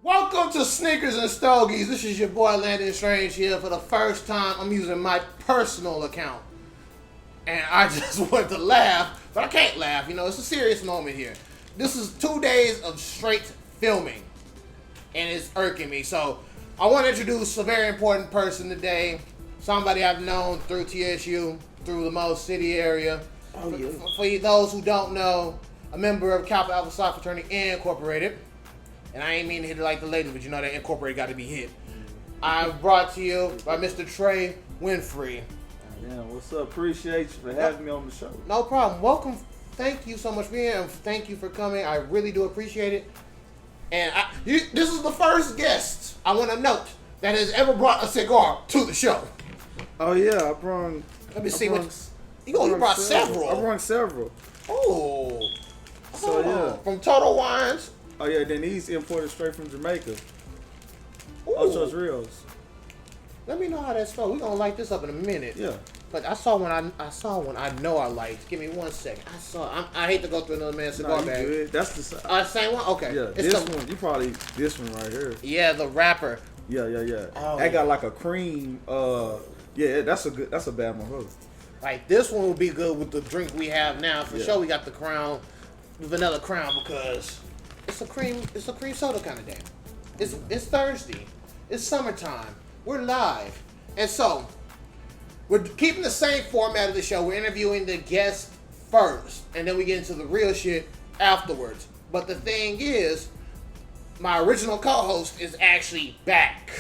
Welcome to Sneakers and Stogies. This is your boy Landon Strange here. For the first time, I'm using my personal account. And I just want to laugh, but I can't laugh. You know, it's a serious moment here. This is 2 days of straight filming. And it's irking me. So, I want to introduce a very important person today. Somebody I've known through TSU, through the Mo City area. Oh, yeah. For those who don't know, a member of Kappa Alpha Psi Fraternity Incorporated. And I ain't mean to hit it like the ladies, but you know that Incorporated got to be hit. I'm brought to you by Mr. Trey Winfrey. Yeah, what's up? Appreciate you for having me on the show. No problem. Welcome. Thank you so much for being here, and thank you for coming. I really do appreciate it. And this is the first guest I want to note that has ever brought a cigar to the show. Oh yeah, I brought. Let me see what you brought several. I brought several. Oh. So yeah, from Total Wines. Oh yeah, then these imported straight from Jamaica. Ooh. Ocho's Rios. Let me know how that spelled. We're gonna light this up in a minute. Yeah. But I saw one I know I liked. Give me 1 second. I hate to go through another man's cigar bag. Good. That's the same one? Okay. Yeah, it's one. You probably this one right here. Yeah, the wrapper. Yeah. Oh. That got like a cream. Yeah, that's a bad one. Like this one would be good with the drink we have now. For sure, we got the Crown, the vanilla Crown, because it's a cream soda kind of day. It's Thursday. It's summertime. We're live, and so we're keeping the same format of the show. We're interviewing the guest first, and then we get into the real shit afterwards. But the thing is, my original co-host is actually back.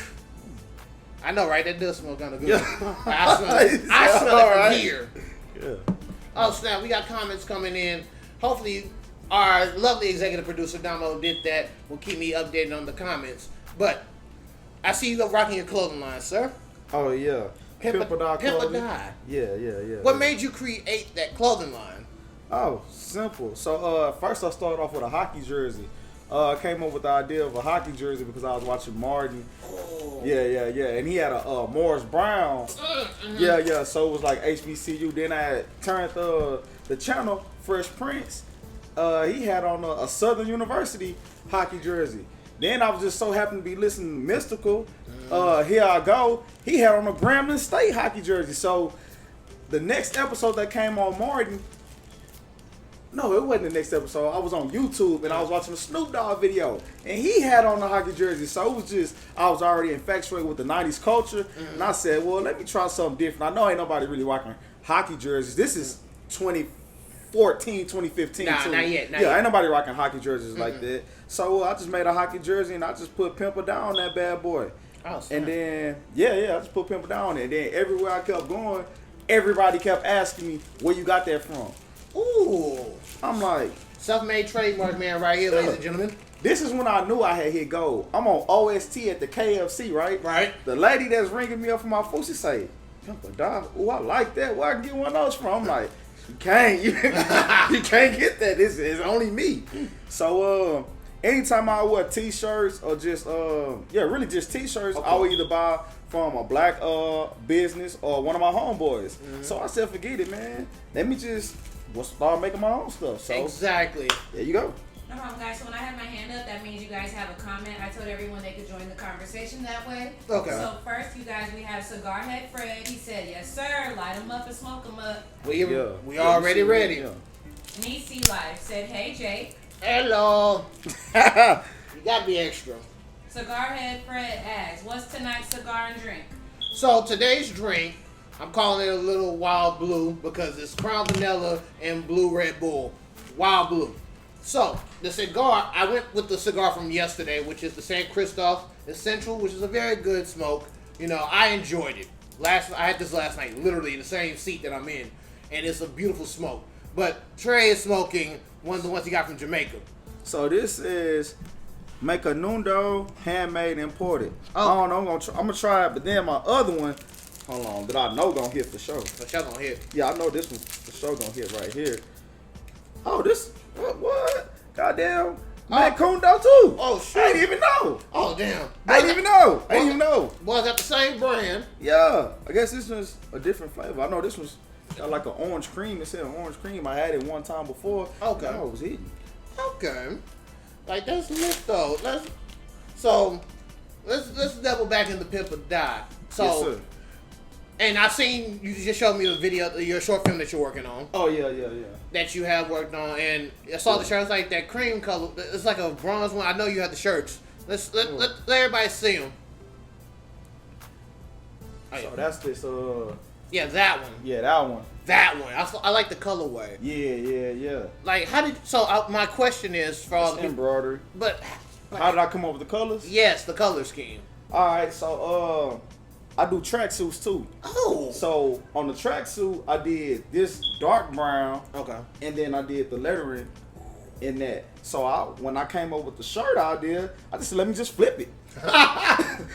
I know, right? That does smell kind of good. Yeah. I smell it from here. Yeah. Oh, snap. We got comments coming in. Hopefully, our lovely executive producer, Damo, did that. Will keep me updated on the comments. But I see you rocking your clothing line, sir. Oh, yeah. Pimp or Die clothing. Yeah. What made you create that clothing line? Oh, simple. So, first I started off with a hockey jersey. I came up with the idea of a hockey jersey because I was watching Martin. Oh. Yeah. And he had a Morris Brown. Mm-hmm. Yeah. So it was like HBCU. Then I had turned the channel, Fresh Prince. He had on a Southern University hockey jersey. Then I was just so happy to be listening to Mystical. Here I Go. He had on a Grambling State hockey jersey. So the next episode that came on Martin, no, it wasn't the next episode. I was on YouTube and I was watching a Snoop Dogg video, and he had on the hockey jersey. So it was just, I was already infatuated with the 90s culture, and I said, well, let me try something different. I know ain't nobody really rocking hockey jerseys. This is 2014, 2015. Not yet. Ain't nobody rocking hockey jerseys like that. So I just made a hockey jersey, and I just put Pimp or Die on that bad boy. Oh, and then, I just put Pimp or Die on it. And then everywhere I kept going, everybody kept asking me, where you got that from? Ooh. I'm like, self-made trademark man right here, ladies and gentlemen. This is when I knew I had hit gold. I'm on OST at the KFC, right? Right. The lady that's ringing me up for my food, she say, Pimp or Die? Ooh, I like that. Where I can get one of those from? I'm like, you can't get that. It's only me. So anytime I wear t-shirts or just really just t-shirts, I will either buy from a black business or one of my homeboys. Mm-hmm. So I said, forget it, man. Let me just start making my own stuff. So exactly. There you go. No problem, guys. So when I have my hand up, that means you guys have a comment. I told everyone they could join the conversation that way. Okay. So first, you guys, we have Cigar Head Fred. He said, yes, sir. Light him up and smoke him up. We already ready. Yeah. Nisi Life said, hey, Jake. Hello. You gotta be extra. Cigar Head Fred asks, what's tonight's cigar and drink? So today's drink, I'm calling it a little Wild Blue because it's Crown Vanilla and Blue Red Bull. Wild Blue. So, the cigar, I went with the cigar from yesterday, which is the San Christophe Essential, which is a very good smoke. You know, I enjoyed it. I had this last night, literally in the same seat that I'm in, and it's a beautiful smoke. But Trey is smoking one of the ones he got from Jamaica. So this is Macanundo, handmade, imported. Oh. I don't know, I'm gonna try it, but then my other one, hold on, that I know gonna hit for sure. For sure gonna hit. Yeah, I know this one for sure gonna hit right here. Oh, this, what? Goddamn, Macanundo too. Oh, shit. I didn't even know. Oh, damn. I didn't even know. Was that the same brand? Yeah, I guess this one's a different flavor. I know this one's got like an orange cream. It said orange cream. I had it one time before. Okay. I know it was hitting. Okay. Like, that's lit, though. So let's double back into Pimp or Die. So, Yes, sir. and I seen you just showed me the video, your short film that you're working on. Oh yeah. That you have worked on, and I saw the shirt. It's like that cream color. It's like a bronze one. I know you have the shirts. Let everybody see them. Oh, So that's this. Yeah, that one. Yeah, that one. That one. I like the colorway. Yeah. Like, how did? So my question is for all It's the embroidery. but How did I come up with the colors? yes, the color scheme. All right, so I do tracksuits too. Oh. So on the tracksuit, I did this dark brown, Okay. and then I did the lettering in that. So when I came up with the shirt idea, I just said, let me just flip it.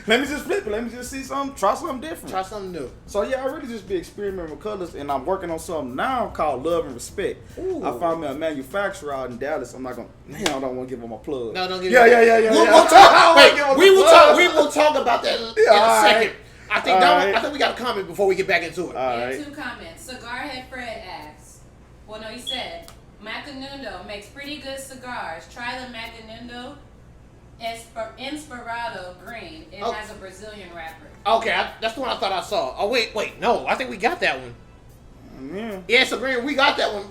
Let me just see something, try something different. Try something new. So yeah, I really just be experimenting with colors, and I'm working on something now called Love and Respect. Ooh. I found me a manufacturer out in Dallas. I'm not gonna, man, I don't want to give them a plug. No, don't give Yeah. We'll talk. Wait, we will talk about that in a second. I think we got a comment before we get back into it. All Yeah, right. 2 comments. Cigarhead Fred asks. Well, no, he said Macanundo makes pretty good cigars. Try the Macanundo Inspirado Green. It has a Brazilian wrapper. Okay, that's the one I thought I saw. Oh wait, no, I think we got that one. Yeah. Yeah, so Green, we got that one.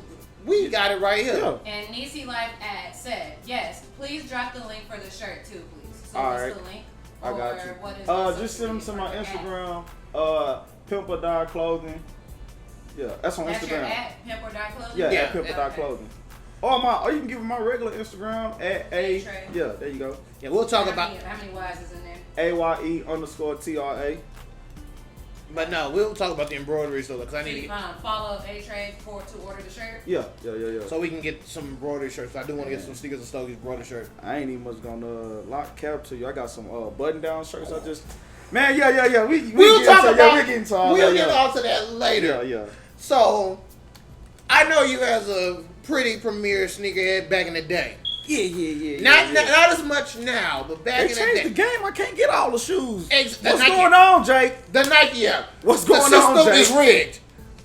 We got it right here. Yeah. And Nisi Life ad said, yes, please drop the link for the shirt too, please. So All what's right. the link? I got Or you. what is the Just send them to social my media for the ad? Instagram. Pimp or Die Clothing. Yeah, that's on That's your Instagram. ad, Pimp or Die Clothing? Yeah, Yeah. at Pimp or Die Okay. Clothing. Or you can give them my regular Instagram at A. A-Tray. Yeah, there you go. Yeah, we'll talk How about. many Y's is in there? AYE_TRA. But no, we'll talk about the embroidery stuff because I need to get, Follow A-Tray to order the shirt. Yeah. so we can get some embroidery shirts. I do want to get some Sneakers and Stogies embroidery shirt. I ain't even much gonna lock cap to you. I got some button down shirts. I just, man, yeah. We'll talk about. we get into all We'll that, get yeah. onto that later. Yeah. So, I know you as a pretty premier sneakerhead back in the day. Yeah. Not as much now, but back They in the changed day. the game. I can't get all the shoes. Ex- the What's Nike- going on, Jake? The Nike app. What's The going on, system Jake? is rigged.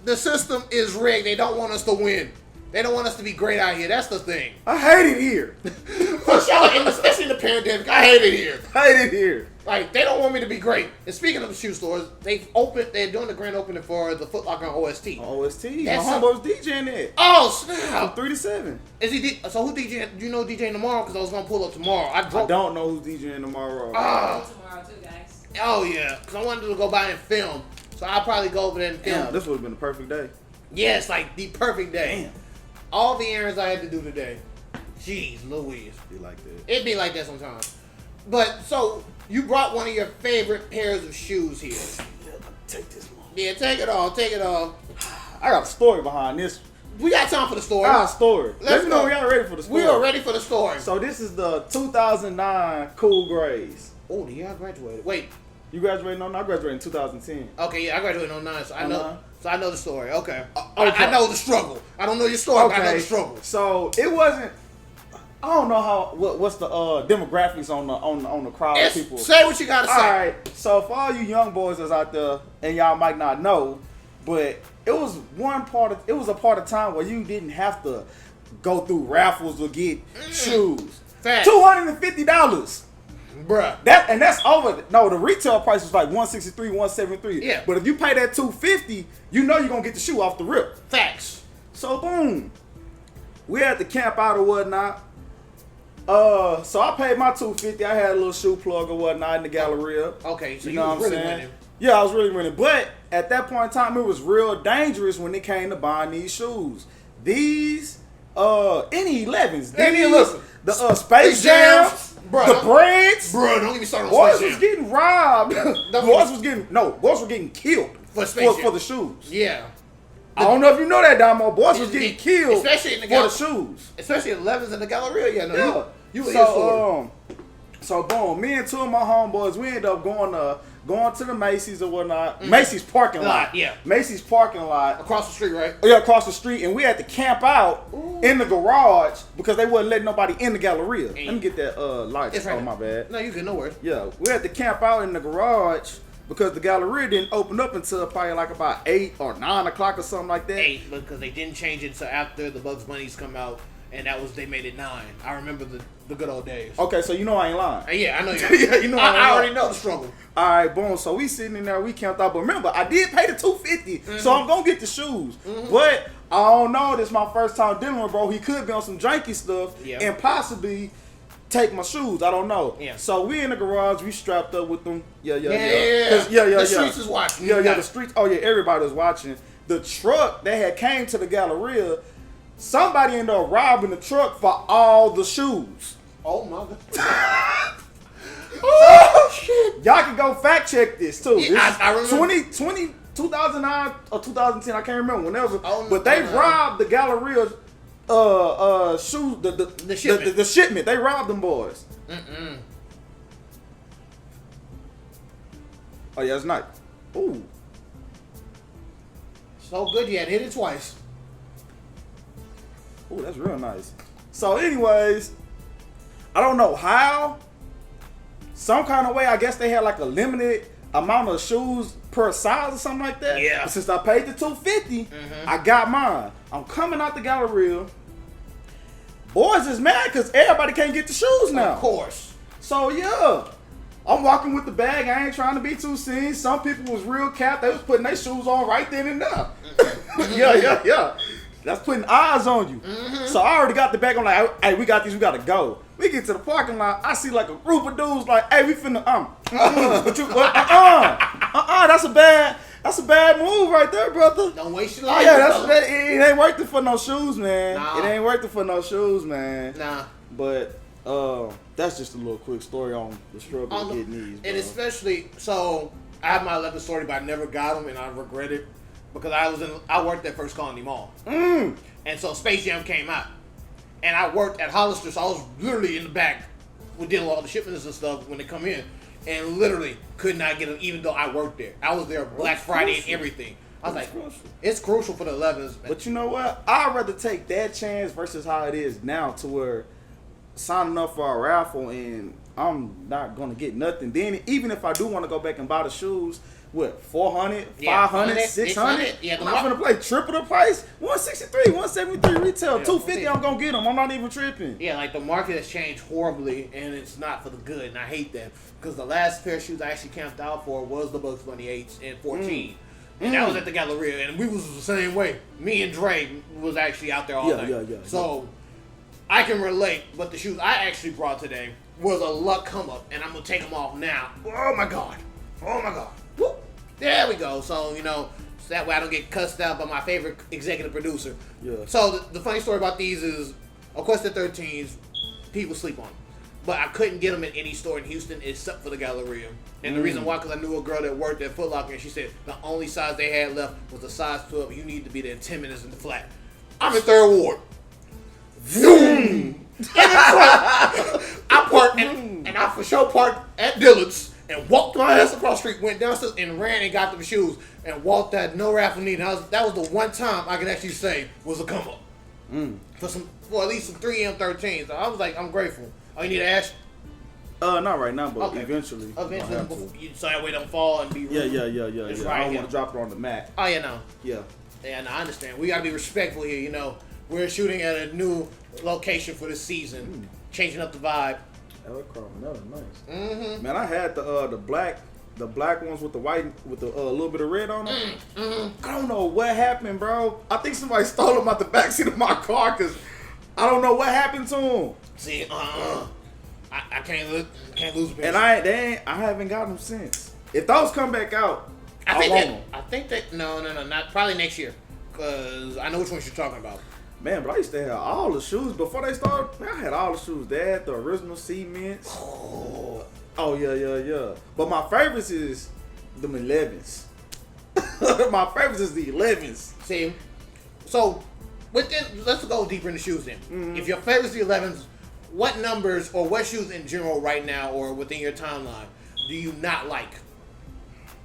The system is rigged. They don't want us to win. They don't want us to be great out here. That's the thing. I hate it here. For sure, and especially in the pandemic, I hate it here. Hate it here. Like, they don't want me to be great. And speaking of the shoe stores, they're doing the grand opening for the Foot Locker on OST. OST. My That's homeboy's DJing it. Oh, From snap. 3 to 7. Is he? So who DJ? Do you know DJ tomorrow? Because I was gonna pull up tomorrow. I I drove. don't know who's DJing tomorrow. Ah. Tomorrow too, guys. Oh yeah, because I wanted to go by and film. So I'll probably go over there and film. Damn, this would have been the perfect day. Yes, like the perfect day. Damn. All the errands I had to do today. Jeez Louise. Be like that. It'd be like that sometimes. But so you brought one of your favorite pairs of shoes here. Yeah, take this one. Yeah, take it all. Take it all. I got a story behind this. We got time for the story. I got a story. Let's Let me know go. we are ready for the story. We are ready for the story. So this is the 2009 Cool Grays. Oh, the year I graduated. Wait. You graduated? No, I graduated in 2010. Okay, yeah, I graduated in 09, so I know. 09? So I know the story. Okay. okay. I know the struggle. I don't know your story, but I know the struggle. So it wasn't. I don't know what's the demographics on the crowd of people. Say what you gotta say. All right. So for all you young boys that's out there, and y'all might not know, but it was a part of time where you didn't have to go through raffles or get shoes. Facts. $250. Bruh. That's over. No, the retail price was like $163, $173. Yeah. But if you pay that $250, you know you're gonna get the shoe off the rip. Facts. So boom, we had to camp out or whatnot. So I paid my $250. I had a little shoe plug or whatnot in the Galleria. Okay, so You you, know was what I'm really saying? winning. Yeah, I was really winning. But at that point in time, it was real dangerous when it came to buying these shoes. These, any 11s. Hey, These, listen. the Space Jams, Bruh. the Breads. Bruh, don't even start on Boys Space was Jam. getting robbed. Boys were getting killed For Space Jam. for the shoes. Yeah. I don't know if you know that, Damo. Boys was getting killed especially in the for the shoes. Especially the 11s in the Galleria. Yeah, no, Yeah. you were here for it. So boom, me and two of my homeboys, we ended up going to the Macy's or whatnot. Macy's parking lot. Yeah. Macy's parking lot. Across the street, right? Yeah, across the street, and we had to camp out in the garage because they wasn't letting nobody in the Galleria. Let me get that light. It's right Oh, now. my bad. No, you good, no worries. Yeah, we had to camp out in the garage because the Galleria didn't open up until probably like about 8 or 9 o'clock or something like that. 8, because they didn't change it until after the Bugs Bunnies come out and they made it 9. I remember the good old days. Okay, so you know I ain't lying. Yeah, I know you. Yeah, you know I already know the struggle. All right, boom. So we sitting in there, we camped out. But remember, I did pay the $250, so I'm gonna get the shoes. But I don't know. This is my first time dealing with bro. He could be on some janky stuff and possibly take my shoes. I don't know. Yeah. So we in the garage. We strapped up with them. Yeah. The streets is watching. Yeah. The streets. Oh yeah, everybody's watching. The truck that had came to the Galleria, somebody ended up robbing the truck for all the shoes. Oh my god. Oh shit. Y'all can go fact check this too. Yeah, I remember. 2009 or 2010, I can't remember, whenever. Oh, but they robbed the Galleria shoes, the shipment. The shipment. They robbed them boys. Oh yeah, it's nice. Ooh. So good you had hit it twice. Ooh, that's real nice. So anyways, I don't know how. Some kind of way, I guess they had like a limited amount of shoes per size or something like that. Yeah. But since I paid the $250, I got mine. I'm coming out the Galleria. Boys is mad because everybody can't get the shoes now. Of course. So yeah, I'm walking with the bag. I ain't trying to be too seen. Some people was real cap. They was putting their shoes on right then and there. Yeah. That's putting eyes on you. So I already got the bag. I'm like, hey, we got these. We got to go. We get to the parking lot. I see like a group of dudes like, hey, we finna, that's a bad move right there, brother. Don't waste your life. Yeah, it ain't worth it for no shoes, man. Nah. It ain't worth it for no shoes, man. Nah. But that's just a little quick story on the struggle of getting these, bro. And especially, so I have my 11th story, but I never got them, and I regret it because I worked at First Colony Mall, and so Space Jam came out, and I worked at Hollister, so I was literally in the back, we dealing with all the shipments and stuff when they come in, and literally could not get them, even though I worked there. I was there Black Friday and everything. I was like, it's crucial for the 11s. But you know what? I'd rather take that chance versus how it is now, to where signing up for a raffle and I'm not gonna get nothing. Then even if I do want to go back and buy the shoes, what, 400, 500, 600? Yeah, I'm gonna play triple the price. 163, 173 retail, 250. I'm gonna get them. I'm not even tripping. Yeah, like the market has changed horribly, and it's not for the good, and I hate that because the last pair of shoes I actually camped out for was the Bugs Bunny 8s and 14. And that was at the Galleria, and we was the same way. Me and Dre was actually out there all night. Yeah. So I can relate, but the shoes I actually brought today was a luck come up, and I'm gonna take them off now. Oh my god. Whoop. There we go. So, so that way I don't get cussed out by my favorite executive producer. Yeah. So the funny story about these is, of course, they're 13s. People sleep on them. But I couldn't get them in any store in Houston except for the Galleria. And the reason why, because I knew a girl that worked at Foot Locker, and she said the only size they had left was a size 12. You need to be there in 10 minutes in the flat. I'm in 3rd Ward. Zoom! I parked, and I for sure parked at Dillard's and walked my ass across the street, went downstairs and ran and got them shoes and walked that no raffle need. That was the one time I can actually say was a come up for at least some 3M 13s. So I was like, I'm grateful. Oh, you need to ask? Not right now, but eventually. So that way don't fall and be rude. Yeah. Right, I don't want to drop it on the mat. Oh, yeah, no. Yeah. Yeah, no, I understand. We got to be respectful here, We're shooting at a new location for the season, changing up the vibe. That was nice. Man, I had the black ones with the white, with the little bit of red on them. I don't know what happened, bro. I think somebody stole them out the backseat of my car because I don't know what happened to them. See, I can't lose a pair. And I haven't got them since. If those come back out, I think that no, not probably next year, cause I know which ones you're talking about. Man, but I used to have all the shoes before they started. Man, I had all the shoes. They had the original cements. Oh yeah. But my favorites is the 11s. My favorites is the 11s. See, so with this, let's go deeper into shoes then. If your favorites are the 11s, what numbers or what shoes in general right now or within your timeline do you not like?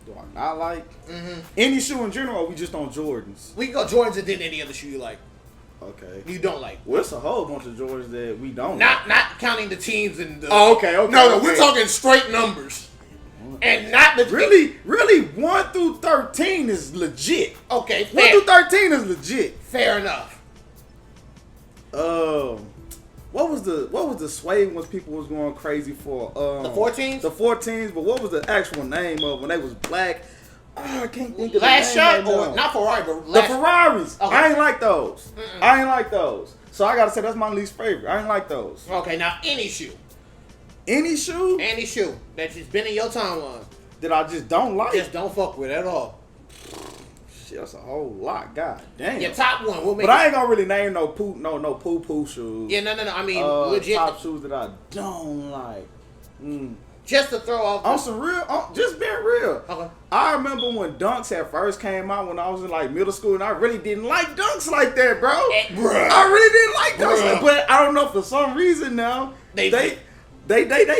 Do I not like? Any shoe in general, or we just on Jordans? We can go Jordans and then any other shoe you like. Okay. You don't like. Well, it's a whole bunch of Jordans that we don't like. Not counting the teams and the... Oh, okay. No, we're talking straight numbers. And not the... Really, 1 through 13 is legit. Okay, fair. 1 through 13 is legit. Fair enough. What was the suede ones people was going crazy for? The 14s? The 14s, but what was the actual name of when they was black? Oh, I can't think of Last the name shot right or now. not Ferrari, but The last Ferraris. Okay. I ain't like those. Mm-mm. I ain't like those. So I gotta say that's my least favorite. I ain't like those. Okay, now any shoe Any shoe that's just been in your timeline, that I just don't like. just don't fuck with at all. Shit, that's a whole lot. God damn. Your top one, we'll make. But I ain't gonna really name no poo shoes. Yeah, no. I mean, legit. Top shoes that I don't like. Just to throw off. On some real, just being real. Okay. I remember when Dunks had first came out when I was in like middle school, and I really didn't like Dunks like that, bro. Bruh. I really didn't like Dunks, Bruh. but I don't know, for some reason now they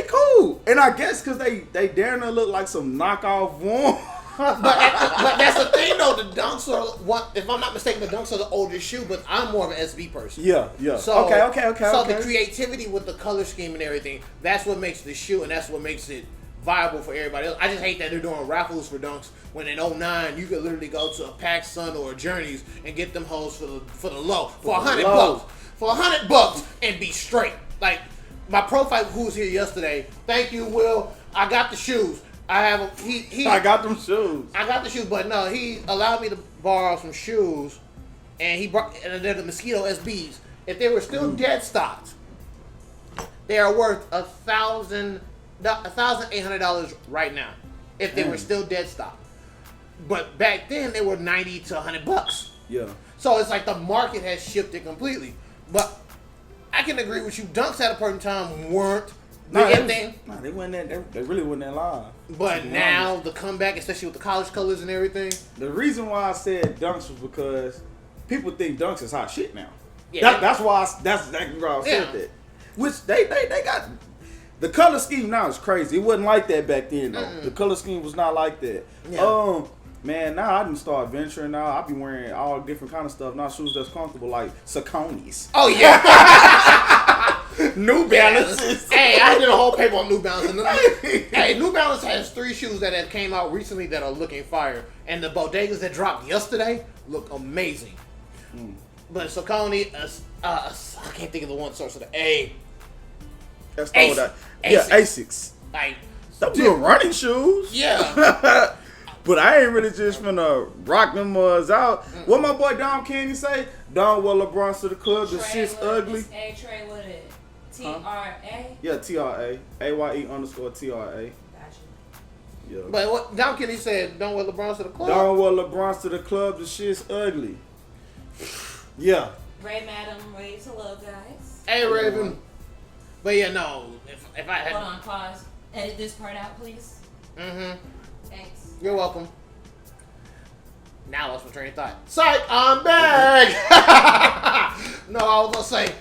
cool, and I guess because they daring to look like some knockoff one. But that's the thing though. The Dunks are what? If I'm not mistaken, the Dunks are the oldest shoe. But I'm more of an SB person. Yeah. So Okay. So the creativity with the color scheme and everything, that's what makes the shoe, and that's what makes it viable for everybody else. I just hate that they're doing raffles for Dunks when in 09 you could literally go to a PacSun or a Journeys and get them hoes for the low for $100 for $100 and be straight. Like my profile who was here yesterday. Thank you, Will. I got the shoes. I got them shoes. I got the shoes, but no, he allowed me to borrow some shoes, and and they're the Mosquito SBs. If they were still dead stocked, they are worth $1,800 right now. If they were still dead stocked, but back then they were $90 to $100. Yeah. So it's like the market has shifted completely. But I can agree with you. Dunks at a point in time weren't the thing. They wasn't that. They really wasn't that live. But now the comeback, especially with the college colors and everything. The reason why I said Dunks was because people think Dunks is hot shit now. Yeah. That's why. That's exactly why I said that. Which they got. The color scheme now is crazy. It wasn't like that back then though. The color scheme was not like that. Yeah. Man, now I didn't start venturing. Now I be wearing all different kind of stuff. Not shoes that's comfortable, like Sauconys. Oh yeah. New Balances. Hey, I did a whole paper on New Balance. Hey, New Balance has 3 shoes that have came out recently that are looking fire, and the bodegas that dropped yesterday look amazing. But Saucony, I can't think of the one source of the A. That's Asics. that. Yeah, Asics. Like, Those are running shoes. yeah. But I ain't really just finna rock them out. What my boy Dom Candy say? Don wear LeBron's to the club. The shit's ugly. Trey with it. T-R-A? Yeah, TRA. AYE_TRA. Gotcha. Yeah. But what Don Kenny said, don't wear LeBron's to the club. Don wear LeBron's to the club. The shit's ugly. Yeah. Ray Madam, raise hello, guys. Hey, Raven. But yeah, no. If I had. Hold on, pause. Edit this part out, please. Thanks. You're welcome. Now I lost my train of thought. Psych, I'm back. No, I was gonna say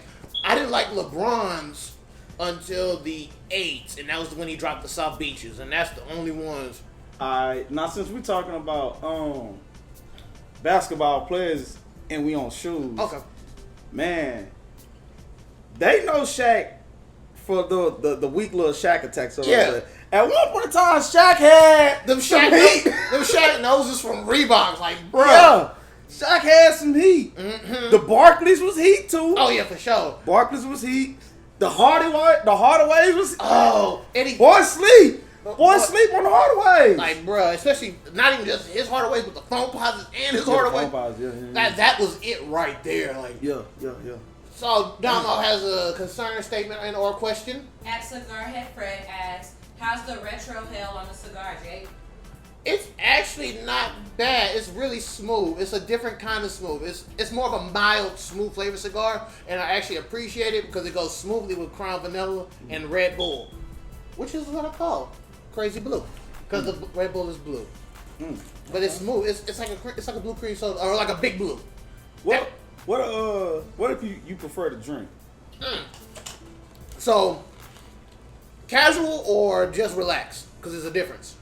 I didn't like LeBron's until the 8s, and that was when he dropped the South Beaches, and that's the only ones. Alright, now since we talking about basketball players and we on shoes. Okay. Man, they know Shaq for the weak little Shaq attacks. Yeah. At one point in time, Shaq had Them Shaq noses from Reeboks, like, bro. Yeah. Shaq had some heat. The Barclays was heat too. Oh yeah, for sure. Barclays was heat. The Hardaways was. Oh, Eddie. Boy sleep. Boy sleep on the Hardaways. Like, bro, especially not even just his Hardaways, but the phone posits and his Hardaways. That was it right there. Like, Yeah. So Domo has a concern statement and or question. At Cigar Head Fred asks, how's the retro hell on the cigar, Jake? It's actually not bad. It's really smooth. It's a different kind of smooth. It's more of a mild, smooth flavor cigar, and I actually appreciate it because it goes smoothly with Crown Vanilla and Red Bull, which is what I call Crazy Blue, because the Red Bull is blue. But it's smooth. It's like a blue cream soda or like a big blue. What if you prefer to drink? So casual or just relax, because there's a difference.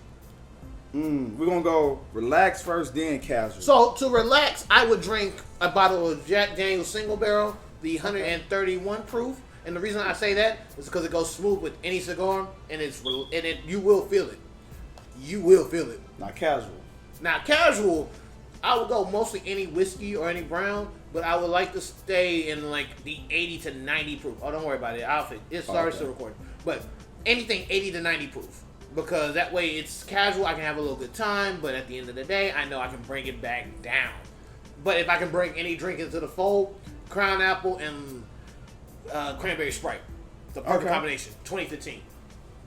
We're gonna go relax first, then casual. So to relax, I would drink a bottle of Jack Daniel's Single Barrel, the 131 proof. And the reason I say that is because it goes smooth with any cigar, and you will feel it. You will feel it. Not casual. Now casual, I would go mostly any whiskey or any brown, but I would like to stay in like the 80 to 90 proof. Oh, don't worry about it. It starts to record, but anything 80 to 90 proof, because that way it's casual. I can have a little good time, but at the end of the day, I know I can bring it back down. But if I can bring any drink into the fold, Crown Apple and Cranberry Sprite, the perfect combination. 2015.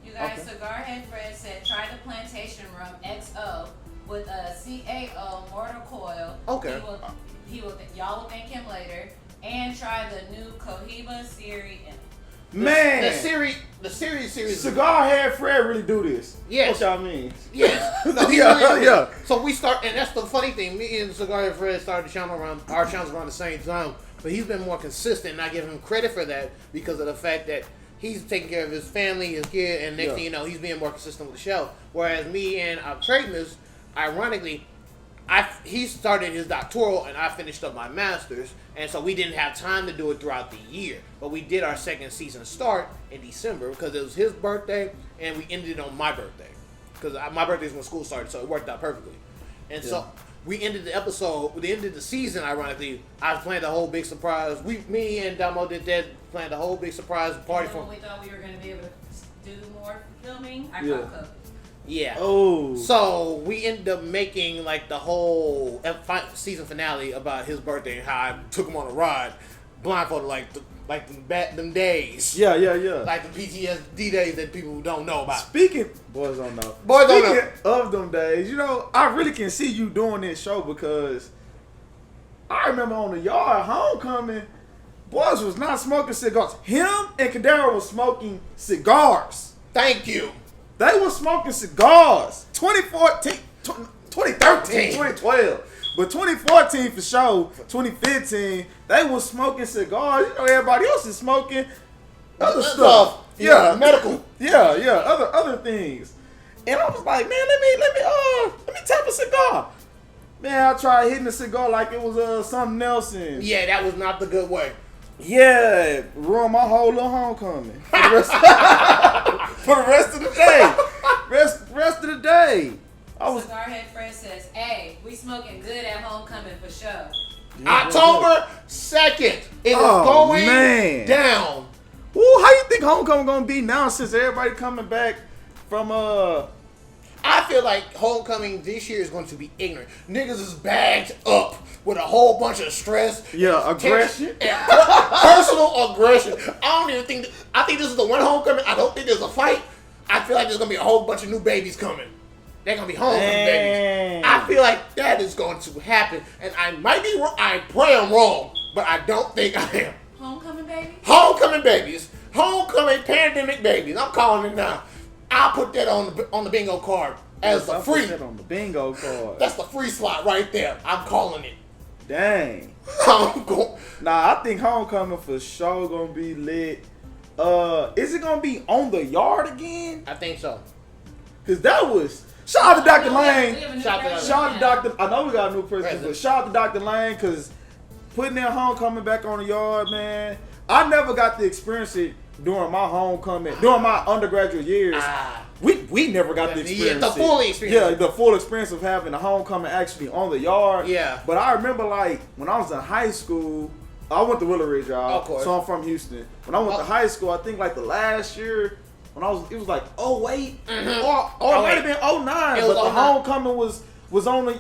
You guys, Cigar Head Fred said, try the Plantation Rum XO with a CAO mortar coil. Okay. Y'all will thank him later. And try the new Cohiba Siri M. Man, the series. Cigar Head Fred really do this. Yes. What y'all mean? Yes. No, yeah. So we start, and that's the funny thing. Me and Cigar Head Fred started our channels around the same time, but he's been more consistent, and I give him credit for that because of the fact that he's taking care of his family, his kid, and next thing you know, he's being more consistent with the show. Whereas me and Trademas, ironically, he started his doctoral and I finished up my master's, and so we didn't have time to do it throughout the year. But we did our second season start in December because it was his birthday, and we ended it on my birthday because my birthday is when school started, so it worked out perfectly. And so we ended the season. Ironically, I planned a whole big surprise. Me and Damo did that. Planned a whole big surprise party for. When we thought we were going to be able to do more filming, I caught COVID. Yeah. Oh. So we ended up making like the whole season finale about his birthday and how I took him on a ride, blindfolded them days. Yeah. Like the PTSD days that people don't know about. Boys don't know. Speaking of them days, you know, I really can see you doing this show because I remember on the yard homecoming, boys was not smoking cigars. Him and Cadero was smoking cigars. Thank you. They were smoking cigars. 2014, 2013, 2012. But 2014 for sure, 2015, they were smoking cigars. You know, everybody else is smoking other stuff. Yeah, medical. Yeah, other things. And I was like, man, let me tap a cigar. Man, I tried hitting the cigar like it was something else. Yeah, that was not the good way. Yeah, ruined my whole little homecoming for the rest, for the rest of the day. Rest of the day. Cigar Head Fred says, hey, we smoking good at homecoming for sure. Yeah, October 2nd. It was going down. Ooh, how you think homecoming gonna be now since everybody coming back from I feel like homecoming this year is going to be ignorant. Niggas is bagged up with a whole bunch of stress. Yeah, aggression. And personal aggression. I think this is the one homecoming. I don't think there's a fight. I feel like there's going to be a whole bunch of new babies coming. They're going to be homecoming babies. I feel like that is going to happen. And I might be wrong. I pray I'm wrong. But I don't think I am. Homecoming babies? Homecoming babies. Homecoming pandemic babies. I'm calling it now. I'll put that on the bingo card as the free. Put that on the bingo card. That's the free slot right there. I'm calling it. Dang. Nah, I think homecoming for sure gonna be lit. Is it gonna be on the yard again? I think so. Cause that was shout out to Dr. Lane. Shout out to Dr. I know we got a new president, but shout out to Dr. Lane because putting that homecoming back on the yard, man. I never got to experience it during my homecoming, during my undergraduate years. We never got the experience. The full experience. Yeah, the full experience of having a homecoming actually on the yard. Yeah. But I remember like when I was in high school, I went to Willow Ridge, y'all. Of course. So I'm from Houston. When I went to high school, I think like the last year when it was like 08 or it might have been 09, but the homecoming was on the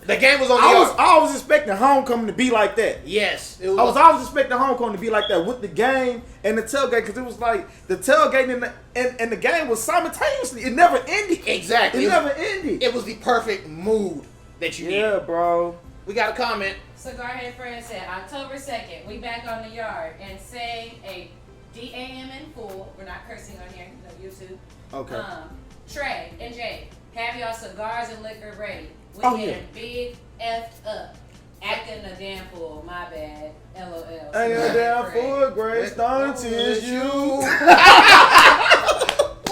the game was on the yard. I was expecting homecoming to be like that. Yes. I was expecting homecoming to be like that with the game and the tailgate because it was like the tailgate and the game was simultaneously. It never ended. Exactly. It never ended. It was the perfect mood that you need. Yeah, bro. We got a comment. Cigar Head Fred said, October 2nd, we back on the yard and say a DAM in full. We're not cursing on here, no YouTube. Okay. Trey and Jay, have y'all cigars and liquor ready. We getting big F'd up. Acting a damn fool, my bad. LOL. Ain't a damn fool, Grace. Don't tease you.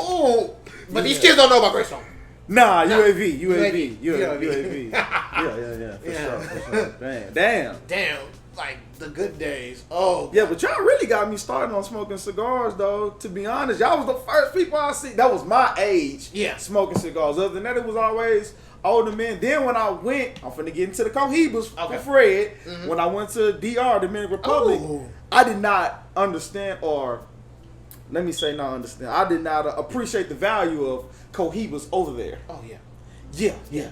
Ooh. But these kids don't know about Grace Stone. Nah, UAV. Yeah. For sure. Damn. Like the good days. Oh. Yeah, but y'all really got me started on smoking cigars, though. To be honest, y'all was the first people I see. That was my age. Yeah. Smoking cigars. Other than that, it was always older men. Then when I went, I'm finna get into the Cohibas Okay. for Fred. Mhm. When I went to DR, Dominican Republic, Oh. I did not understand, or let me say not understand. I did not appreciate the value of Cohibas over there. Oh yeah. Yeah.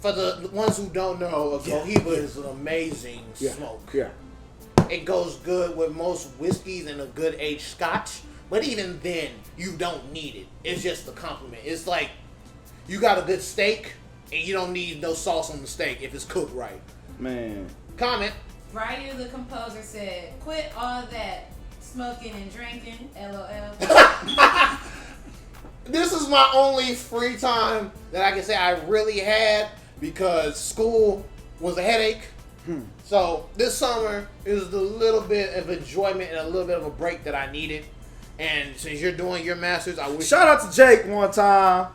For the ones who don't know, a Yeah. Cohiba is an amazing Yeah. smoke. Yeah. It goes good with most whiskeys and a good aged scotch, but even then, you don't need it. It's just a compliment. It's like you got a good steak and you don't need no sauce on the steak if it's cooked right. Man. Comment. Ryu the composer said, "Quit all that smoking and drinking." LOL. This is my only free time that I can say I really had because school was a headache. So this summer is the little bit of enjoyment and a little bit of a break that I needed. And since you're doing your masters, I wish. Shout out to Jake one time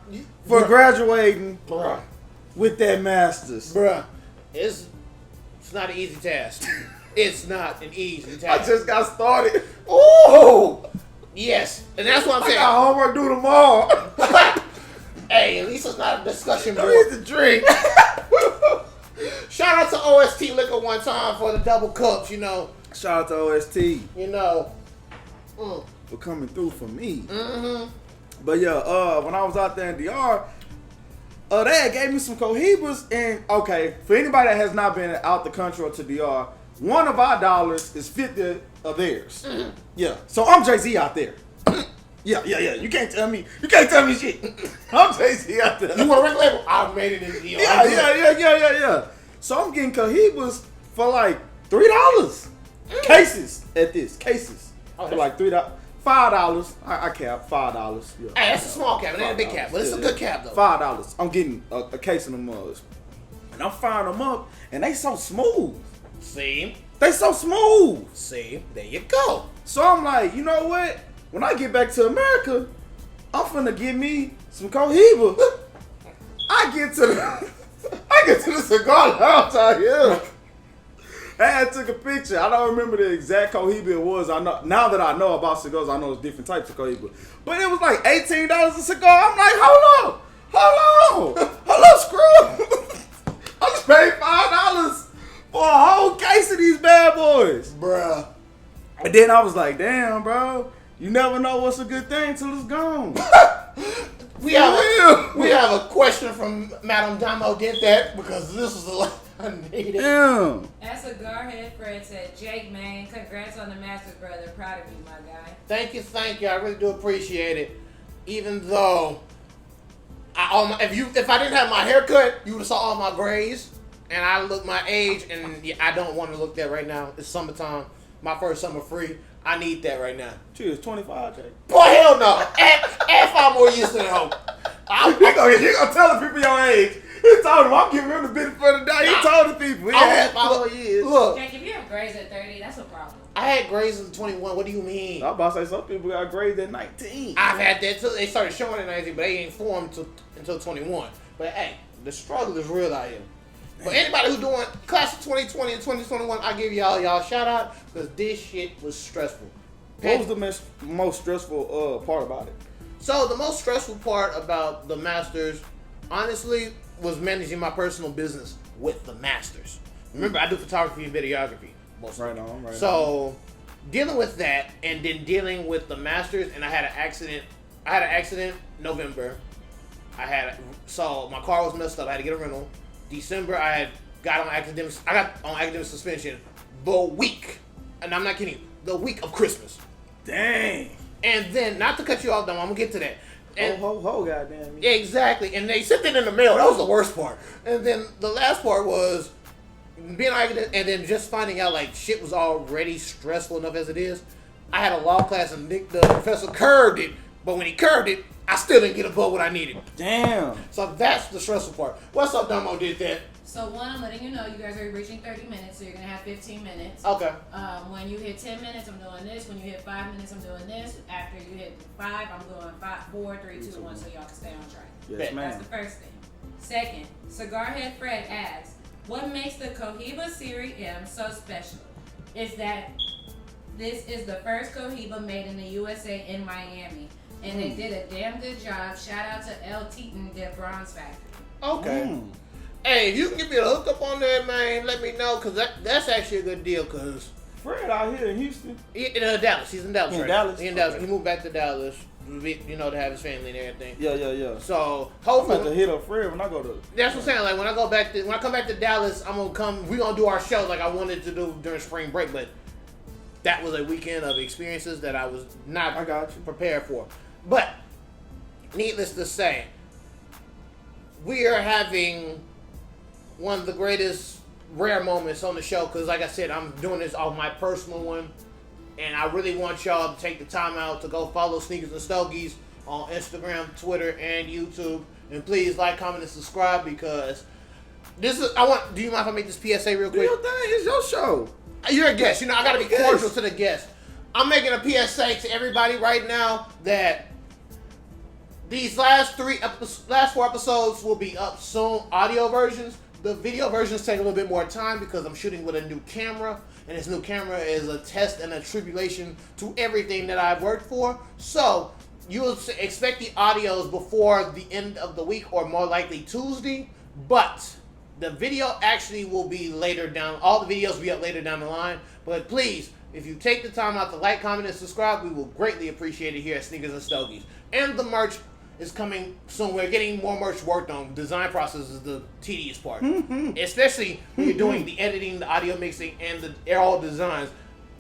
for Bruh. graduating Bruh. with that masters. Bruh, it's not an easy task. It's not an easy I task. just got started. Ooh! Yes, and that's what I'm I saying. got homework due tomorrow. Hey, at least it's not a discussion I board. need to drink. Shout out to OST Liquor one time for the double cups. Shout out to OST for coming through for me. Mm-hmm. But yeah, when I was out there in DR, they had gave me some Cohibas, and okay, for anybody that has not been out the country or to DR, one of our dollars is 50 of theirs. Mm-hmm. Yeah, so I'm Jay-Z out there. Yeah. You can't tell me shit. I'm Jay-Z out there. You want a record label? I made it in the deal. Yeah. So I'm getting Cohibas for like $3 cases at this cases for like $3. $5. I cap $5. Yeah. Hey, that's a small cap. It ain't a big cap, but it's a good cap though. $5. I'm getting a case of them mugs, and I'm firing them up, and they so smooth. See, They so smooth. there you go. So I'm like, you know what? When I get back to America, I'm finna get me some Cohiba. I get to the cigar lounge out here. I took a picture. I don't remember the exact Cohiba it was. I know now that I know about cigars, I know it's different types of Cohiba. But it was like $18 a cigar. I'm like, hold on, screw. I just paid $5 for a whole case of these bad boys. Bruh. And then I was like, damn, bro, you never know what's a good thing till it's gone. We have a question from Madame Damo did that because this is the one I needed. Damn. That cigar head Fred said, "Jake, man, congrats on the Masters, brother. Proud of you, my guy." Thank you. I really do appreciate it. Even though if I didn't have my haircut, you would have saw all my grays, and I look my age, and I don't want to look that right now. It's summertime. My first summer free. I need that right now. Cheers, 25, Jake. Boy, hell no. Add 5 more years to the hope. You gonna tell the people your age. He told them, I'm giving him the benefit of the doubt. He told the people. He had 5 more years. Look, Jake, if you have grades at 30, that's a problem. I had grades in 21. What do you mean? I'm about to say some people got grades at 19. I've had that too. They started showing it at 19, but they ain't formed until 21. But hey, the struggle is real out here. For anybody who's doing class of 2020 and 2021, I give y'all shout out because this shit was stressful. What was the most stressful part about it? So the most stressful part about the Masters, honestly, was managing my personal business with the Masters. Remember, I do photography and videography mostly. Right on. So dealing with that and then dealing with the Masters, and I had an accident November. So my car was messed up. I had to get a rental. December, I got on academic suspension the week, and I'm not kidding you, the week of Christmas. Dang. And then, not to cut you off, though, I'm gonna get to that. And, Goddamn. exactly, and they sent it in the mail. That was the worst part. And then the last part was being academic, and then just finding out like shit was already stressful enough as it is. I had a law class, and the professor curved it, but when he curved it, I still didn't get above what I needed. Damn. So that's the stressful part. What's up, Damo? Did that? So one, I'm letting you know you guys are reaching 30 minutes, so you're gonna have 15 minutes. Okay. When you hit 10 minutes, I'm doing this. When you hit 5 minutes, I'm doing this. After you hit 5, I'm doing 5, 4, 3, 2, 1, so y'all can stay on track. Yes, Bet. ma'am. That's the first thing. Second, Cigarhead Fred asks, what makes the Cohiba Series M so special? Is that this is the first Cohiba made in the USA in Miami. And they did a damn good job. Shout out to El Teton, their bronze factory. Okay. Hey, if you can give me a hookup on that, man, let me know, because that's actually a good deal, because... Fred out here in Houston? In Dallas. He's in Dallas In right Dallas? now. He in Dallas. Okay. He moved back to Dallas, you know, to have his family and everything. Yeah. So, I'm about to hopefully... hit up Fred when I go to... That's what I'm saying. Like, when I come back to Dallas, we're going to do our show like I wanted to do during spring break, but that was a weekend of experiences that I was not I got you. prepared for. But, needless to say, we are having one of the greatest rare moments on the show, because like I said, I'm doing this off my personal one, and I really want y'all to take the time out to go follow Sneakers and Stogies on Instagram, Twitter, and YouTube, and please like, comment, and subscribe, because do you mind if I make this PSA real Do quick? your thing. It's your show. You're a guest. You know, I gotta be I'm a guest. cordial to the guest. I'm making a PSA to everybody right now that these last 4 episodes will be up soon, audio versions. The video versions take a little bit more time because I'm shooting with a new camera, and this new camera is a test and a tribulation to everything that I've worked for. So you'll expect the audios before the end of the week, or more likely Tuesday, but the video actually will be later down. All the videos will be up later down the line. But please, if you take the time out to like, comment, and subscribe, we will greatly appreciate it here at Sneakers and Stogies. And the merch is coming soon. We're getting more merch worked on. Design process is the tedious part. Especially when you're doing the editing, the audio mixing, and all designs.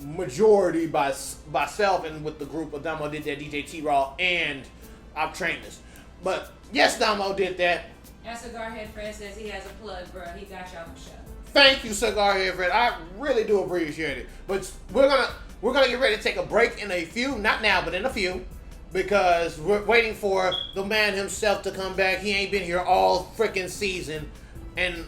Majority by self and with the group of Damo did that, DJ T-Raw, and I've trained this. But yes, Damo did that. And Cigar Head Fred says he has a plug, bro. He got y'all for sure. Thank you, Cigar Head Fred. I really do appreciate it. But we're gonna get ready to take a break in a few, not now, but in a few, because we're waiting for the man himself to come back. He ain't been here all freaking season, and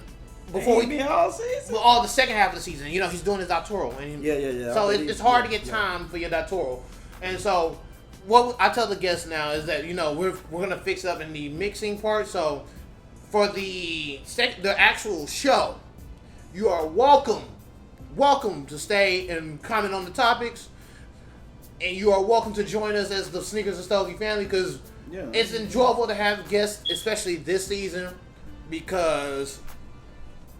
before we been all season. well, all the second half of the season, you know, he's doing his doctoral, and Yeah. So it's hard to get time for your doctoral, and so what I tell the guests now is that, you know, we're gonna fix up in the mixing part. So for the actual show, you are welcome to stay and comment on the topics, and you are welcome to join us as the Sneakers and Stogie family, because it's enjoyable to have guests, especially this season, because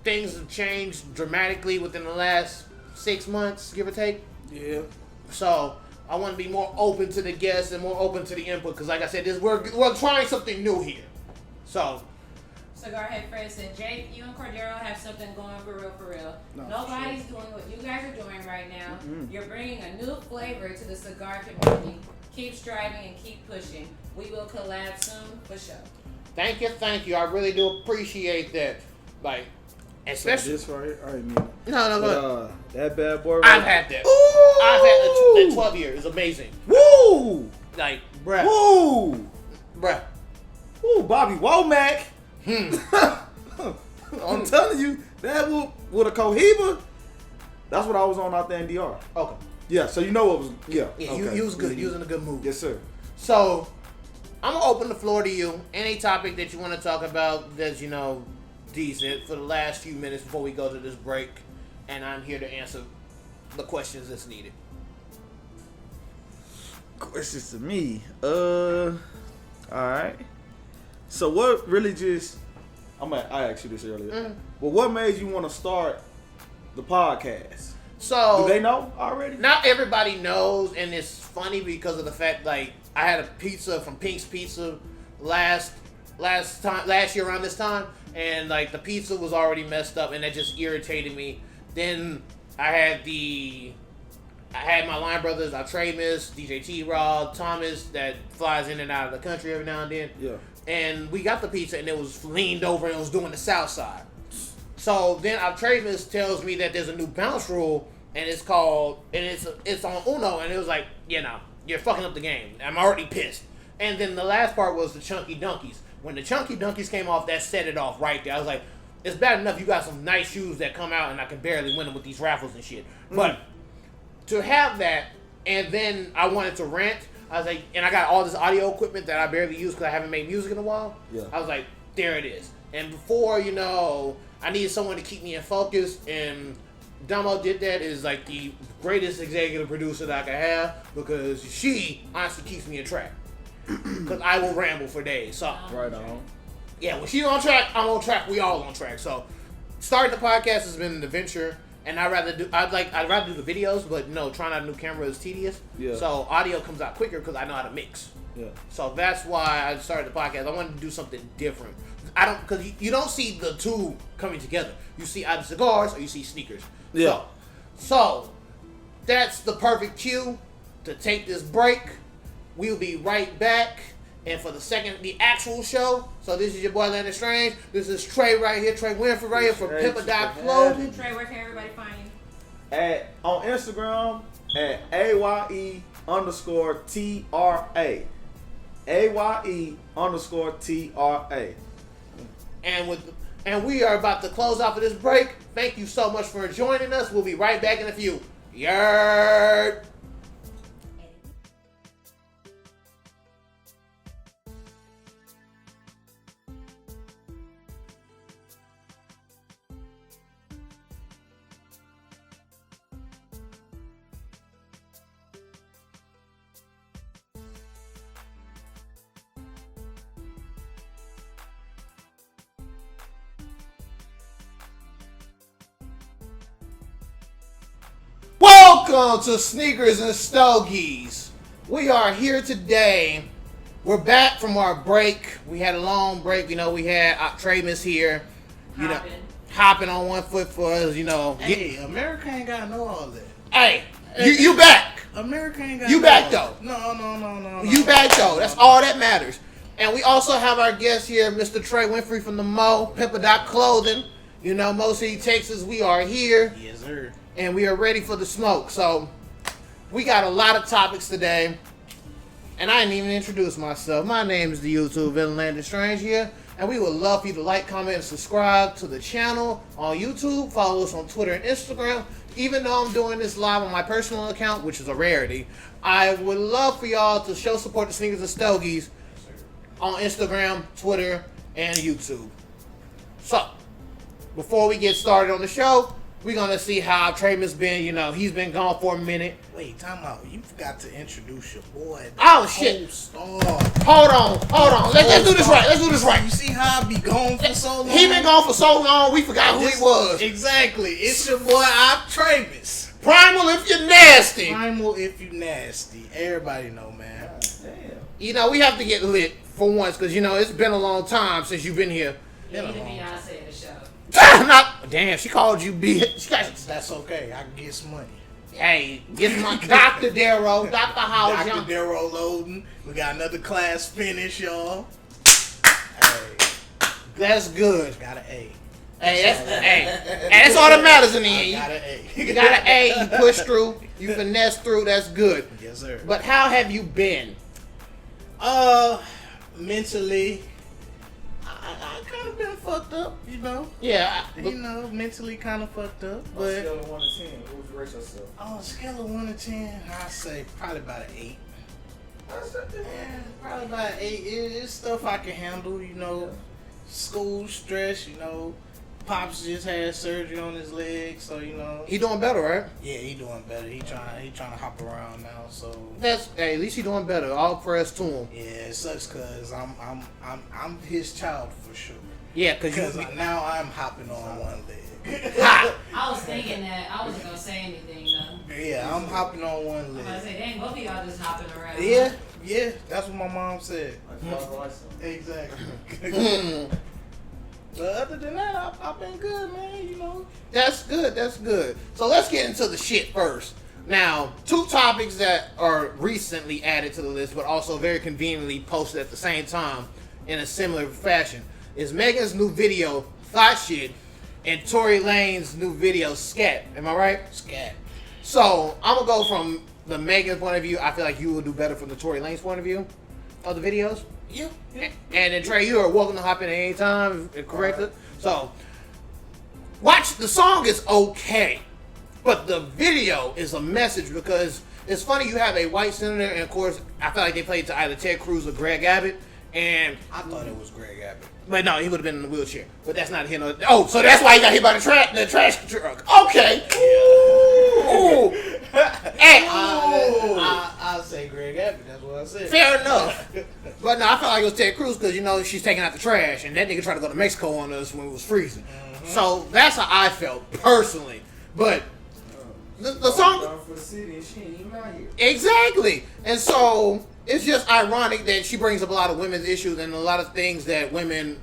things have changed dramatically within the last 6 months, give or take. Yeah. So I want to be more open to the guests and more open to the input, because like I said, we're trying something new here. So Cigar Head Fred said, Jake, you and Cordero have something going for real. No, Nobody's doing what you guys are doing right now. You're bringing a new flavor to the cigar community. Keep striving and keep pushing. We will collab soon for sure. thank you. I really do appreciate that. Like, especially This right here, I ain't mean it. no. But, that bad boy. I've had that. Ooh! I've had that 12 years. It's amazing. Woo! Like, bruh. Woo, Bobby Womack. I'm telling you, that with a Cohiba, that's what I was on out there in DR. Okay. Yeah, so you know what was, Yeah, okay. you was good. You was in a good mood. Yes, sir. So, I'm going to open the floor to you. Any topic that you want to talk about that's, you know, decent for the last few minutes before we go to this break. And I'm here to answer the questions that's needed. Questions to me. Alright. So what really just, I asked you this earlier. But what made you want to start the podcast? So, Do they know already? not everybody knows, and it's funny because of the fact, like, I had a pizza from Pink's Pizza last year around this time, and like the pizza was already messed up, and that just irritated me. Then I had my line brothers, our trade miss, DJ T-Raw, Thomas, that flies in and out of the country every now and then. Yeah. And we got the pizza, and it was leaned over, and it was doing the south side. So then our trade miss tells me that there's a new bounce rule, and it's called, and it's on Uno, and it was like, you know, you're fucking up the game. I'm already pissed. And then the last part was the Chunky Donkeys. When the Chunky Donkeys came off, that set it off right there. I was like, it's bad enough you got some nice shoes that come out, and I can barely win them with these raffles and shit. But to have that, and then I wanted to rant. I was like, and I got all this audio equipment that I barely use because I haven't made music in a while. Yeah. I was like, there it is. And before, you know, I needed someone to keep me in focus, and Damo did that. Is like the greatest executive producer that I could have, because she honestly keeps me in track. Because I will ramble for days. So Right on. Yeah, when she's on track, I'm on track. We all on track. So, starting the podcast has been an adventure, and I'd rather do the videos, but trying out a new camera is tedious. Yeah. So audio comes out quicker because I know how to mix. Yeah. So that's why I started the podcast. I wanted to do something different. Because you don't see the two coming together. You see either cigars or you see sneakers. Yeah. So that's the perfect cue to take this break. We'll be right back. And for the actual show, so this is your boy Landon Strange. This is Trey right here, Trey Winfrey right here from Pimp Clothing. Trey, where can everybody find you? On Instagram at AYE_TRA. AYE_TRA. And we are about to close off of this break. Thank you so much for joining us. We'll be right back in a few. Yerd. Welcome to Sneakers and Stogies. We are here today. We're back from our break. We had a long break. We had Travis here. Hopping on one foot for us. Hey, America ain't got to know all that. Hey, you back? America ain't got. You back though? No. You back though? That's all that matters. And we also have our guest here, Mr. Trey Winfrey from the Mo Pimp Clothing. Mo City, Texas. We are here. Yes, sir. And we are ready for the smoke. So, we got a lot of topics today. And I didn't even introduce myself. My name is the YouTube villain Landon Strange here. And we would love for you to like, comment, and subscribe to the channel on YouTube. Follow us on Twitter and Instagram. Even though I'm doing this live on my personal account, which is a rarity, I would love for y'all to show support to Sneakers and Stogies on Instagram, Twitter, and YouTube. So, before we get started on the show, we're going to see how Travis been. He's been gone for a minute. Wait, time out. You forgot to introduce your boy. Oh, shit. Star. Hold on. Let's do this right. You see how I be gone for so long? He been gone for so long, we forgot who he was. Exactly. It's your boy, Travis. Primal if you're nasty. Primal if you nasty. Everybody know, man. Damn. We have to get lit for once, because, it's been a long time since you've been here. You need to Beyonce in the show. Damn, she called you bitch. That's okay. I can get some money. Hey, get my Dr. Darrow, Dr. Howard. Dr. Darrow loading. We got another class finish, y'all. Hey, That's good. got an A. Hey, that's all that matters in the end. Got an A. You got an A, you push through, you finesse through, that's good. Yes, sir. But how have you been? Mentally, I kind of been fucked up, Yeah. mentally kind of fucked up. On a But scale of 1 to 10, what would you rate yourself? on a scale of 1 to 10, I say probably about an 8. Yeah, probably about an 8. It's stuff I can handle, School stress, Pops just had surgery on his leg, so He doing better, right? Yeah, he doing better. He trying to hop around now, so At least he doing better. All press to him. yeah, it sucks cause I'm his child for sure. Yeah, Because now I'm hopping on one leg. I was thinking that. I wasn't going to say anything, though. Yeah, I'm hopping on one I'm about to leg. say, dang, both of y'all just hopping around. Yeah, that's what my mom said. Exactly. But other than that, I've been good, man. That's good. So let's get into the shit first. Now, two topics that are recently added to the list, but also very conveniently posted at the same time in a similar fashion, is Megan's new video, Thought Shit, and Tory Lane's new video, Scat. Am I right? Scat. So, I'm going to go from the Megan's point of view. I feel like you will do better from the Tory Lane's point of view of the videos. Yeah. And then Trey, you are welcome to hop in at any time, correct it? So, watch, the song is okay, but the video is a message because it's funny you have a white senator, and of course, I feel like they played to either Ted Cruz or Greg Abbott, and I thought it was Greg Abbott. but no, he would have been in the wheelchair. But that's not him. Oh, so that's why he got hit by the trash truck. Okay. Ooh. Hey. I'll say Greg Abbott. That's what I said. Fair enough. But no, I felt like it was Ted Cruz because, you know, she's taking out the trash, and that nigga tried to go to Mexico on us when it was freezing. So that's how I felt personally. But the song Down for the city and she ain't even out here. exactly, and so it's just ironic that she brings up a lot of women's issues and a lot of things that women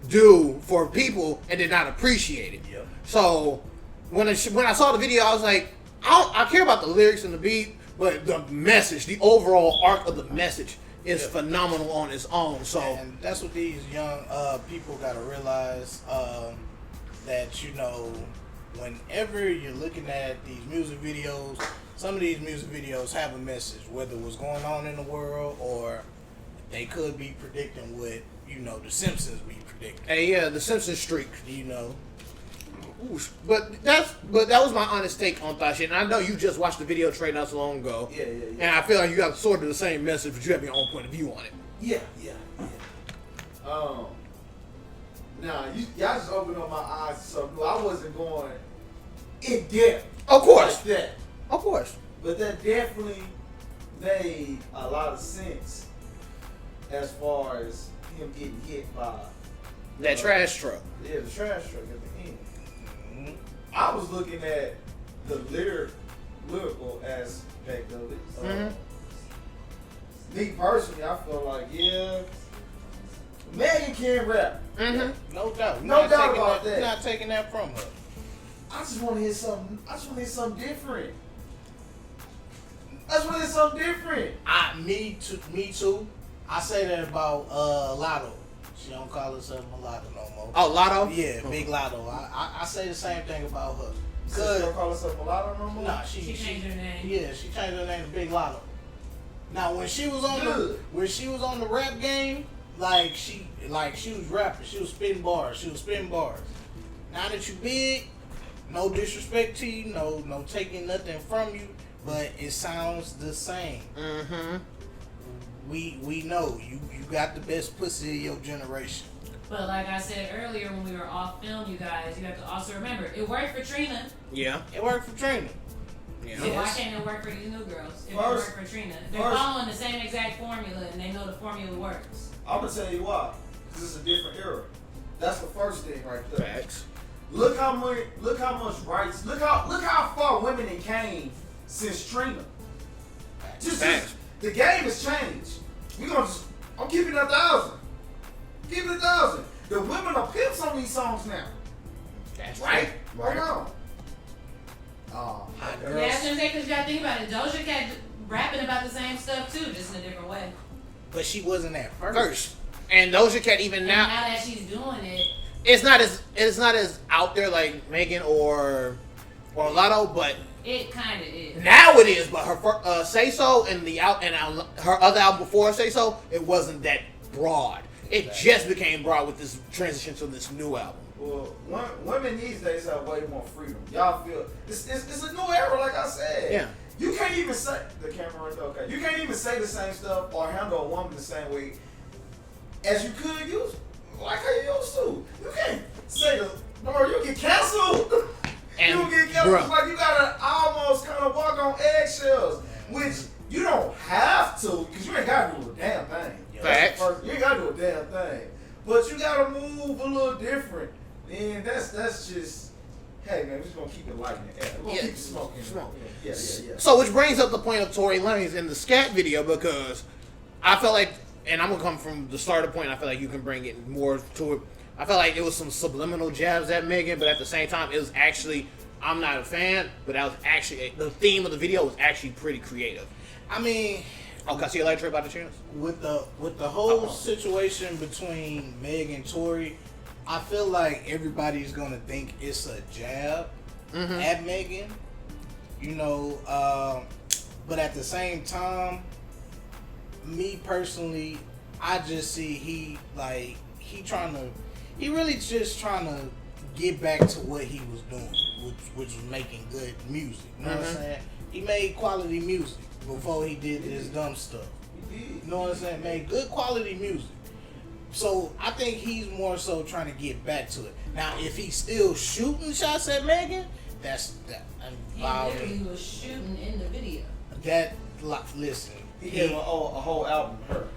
do for people and did not appreciate it. Yep. So when I saw the video, I was like, I care about the lyrics and the beat, but the message, the overall arc of the message, is phenomenal on its own. So And that's what these young people got to realize, that, you know, whenever you're looking at these music videos, some of these music videos have a message, whether what's going on in the world or they could be predicting what, you know, the Simpsons be predicting. hey, yeah, the Simpsons streak. You know, But that was my honest take on that shit. And I know you just watched the video trade not so long ago. Yeah. And I feel like you got sort of the same message, but you have your own point of view on it. Yeah. Now, y'all just opened up my eyes to something new. I wasn't going in depth. Of course. Like that. Of course. But that definitely made a lot of sense as far as him getting hit by That trash truck. the trash truck at the end. mhm. I was looking at the lyrical aspect of it. Mhm. Me personally, I feel like, yeah, Megan can rap. Mm-hmm. No doubt. No doubt about that. You're not taking that from her. I just want to hear something. I just want to hear something different. I just want to hear something different. Me too. I say that about Lotto. She don't call herself Mulatto no more. Oh, Lotto? Yeah, Big Lotto. I say the same thing about her. She don't call herself mulatto no more. Nah, She changed her name. Yeah, she changed her name to Big Lotto. Now when she was on Good. the rap game, like she was rapping, she was spitting bars. Now that you big, no disrespect to you, no taking nothing from you, but it sounds the same. Mm-hmm. We know you got the best pussy of your generation. But like I said earlier when we were off film, you guys, you have to also remember, it worked for Trina. Yeah. It worked for Trina. Yeah. So why can't it work for these new girls? It First- worked for Trina. They're first- following the same exact formula and they know the formula works. I'm gonna tell you why. This is a different era. That's the first thing right there. Facts. Look how much rights. Look how far women have came since Trina. Facts. The game has changed. I'm keeping it 1,000. Keep it 1,000. The women are pimps on these songs now. That's Right? Right. Hold on. Oh, Hot Yeah, I girls. was gonna say, because you gotta think about it. Doja Cat rapping about the same stuff too, just in a different way. But she wasn't at first. First. And Doja Cat even And now, now that she's doing it, it's not as out there like Megan or Lotto, but it kind of is. now it is. But her Say So and her other album before Say So, it wasn't that broad. It just became broad with this transition to this new album. well, women these days have way more freedom. Y'all feel it's a new era, like I said. Yeah. You can't even say the camera right there. Okay. You can't even say the same stuff or handle a woman the same way as you could use, like how you used to. You can't say bro, you get canceled. And, You get canceled. bruh. It's like you gotta almost kind of walk on eggshells, which you don't have to, because you ain't gotta do a damn thing. Facts. You ain't gotta do a damn thing, but you gotta move a little different. And that's just, hey man, we're just gonna keep it light in the air. We're gonna Yeah. keep it smoking. Smoke. Yeah. So which brings up the point of Tory Lanez in the scat video, because I felt like, and I'm gonna come from the starter point, I feel like you can bring it more to it. I felt like it was some subliminal jabs at Megan, but at the same time, it was actually, I'm not a fan, but that was actually, the theme of the video was actually pretty creative. I mean, Oh, can I see a light trip by the chance? with the whole situation between Meg and Tory, I feel like everybody's gonna think it's a jab at Megan, you know. But at the same time, me personally, I just see he really just trying to get back to what he was doing, which was making good music. You know what I'm saying? He made quality music before he did this dumb stuff. You know what I'm saying? Made good quality music. So I think he's more so trying to get back to it. Now, if he's still shooting shots at Megan, that's that. He literally was shooting in the video. Listen, He gave a whole album to her.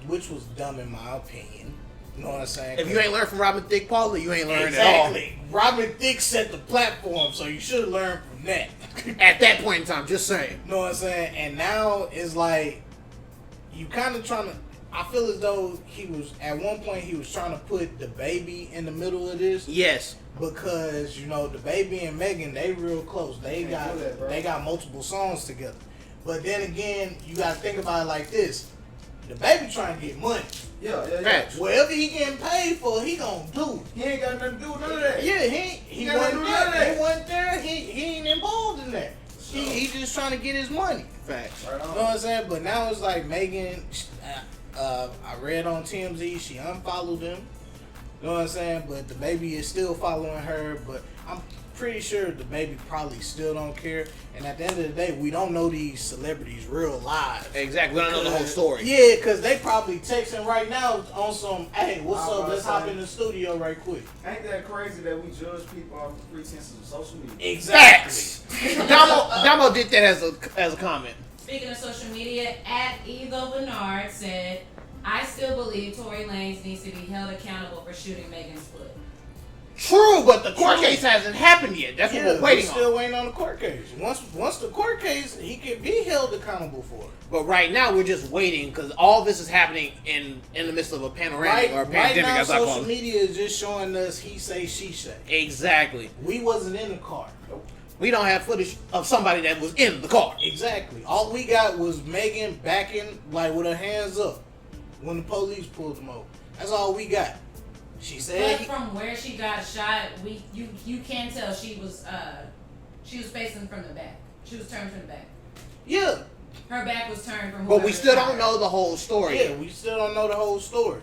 which was dumb in my opinion. You know what I'm saying? If you ain't learned from Robin Thicke Paula, you ain't learned at all. Exactly. Robin Thicke set the platform, so you should learn from that. At that point in time, just saying. You know what I'm saying? And now it's like you kind of trying to. I feel as though he was at one point he was trying to put the baby in the middle of this. Yes. Because you know the baby and Megan, they real close. They got multiple songs together. But then again, you gotta think about it like this: the baby trying to get money. Yeah. Whatever he getting paid for, he gonna do. He ain't got nothing to do with none of that. Yeah, he wasn't there. He wasn't there. He ain't involved in that. He just trying to get his money. Facts. Right on. You know what I'm saying? But now it's like Megan. I read on TMZ she unfollowed him. You know what I'm saying? But the baby is still following her. But I'm pretty sure the baby probably still don't care. And at the end of the day, we don't know these celebrities' real lives. Exactly. We don't know the whole story. Yeah, because they probably texting right now on some, hey, what's up? Let's hop in the studio right quick. Ain't that crazy that we judge people off the pretenses of social media? Exactly. Facts. Damo did that as a comment. Speaking of social media, at Eagle Bernard said, I still believe Tory Lanez needs to be held accountable for shooting Megan's foot. True, but the court case hasn't happened yet. That's what we're waiting on. Still waiting on the court case. Once the court case, he can be held accountable for it. But right now, we're just waiting because all this is happening in the midst of a panoramic or a pandemic, right now, as I call social it. media is just showing us he say, she say. Exactly. We wasn't in the car. We don't have footage of somebody that was in the car. Exactly. All we got was Megan backing, like with her hands up when the police pulled them over. That's all we got. She said. But from where she got shot, you can tell she was facing from the back. She was turned from the back. Yeah. Her back was turned from. But we still shot don't her. know the whole story. Yeah, we still don't know the whole story.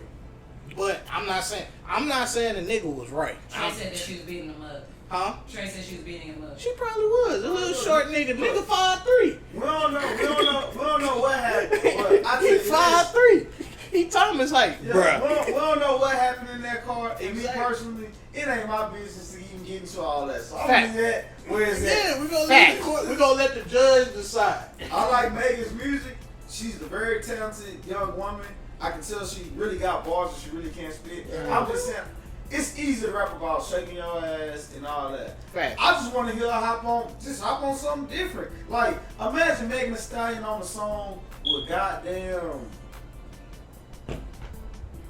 But I'm not saying the nigga was right. Trey said that she was beating him up. Huh? Trey said she was beating him up. She probably was. A little short nigga. Nigga 5'3". We don't know what happened. But I He tell you this. 5'3". He Thomas height. Yeah, Bruh. we don't know what happened in that car. And me Exactly. personally, it ain't my business to even get into all that. So I'm Fact. leaving that where it's at. Yeah, we're gonna Fact. let the court, we're gonna let the judge decide. I like Megan's music. She's a very talented young woman. I can tell she really got bars and she really can spit. I'm just saying, it's easy to rap about shaking your ass and all that. Facts. I just want to hear her hop on something different. Like, imagine Megan Thee Stallion on a song with goddamn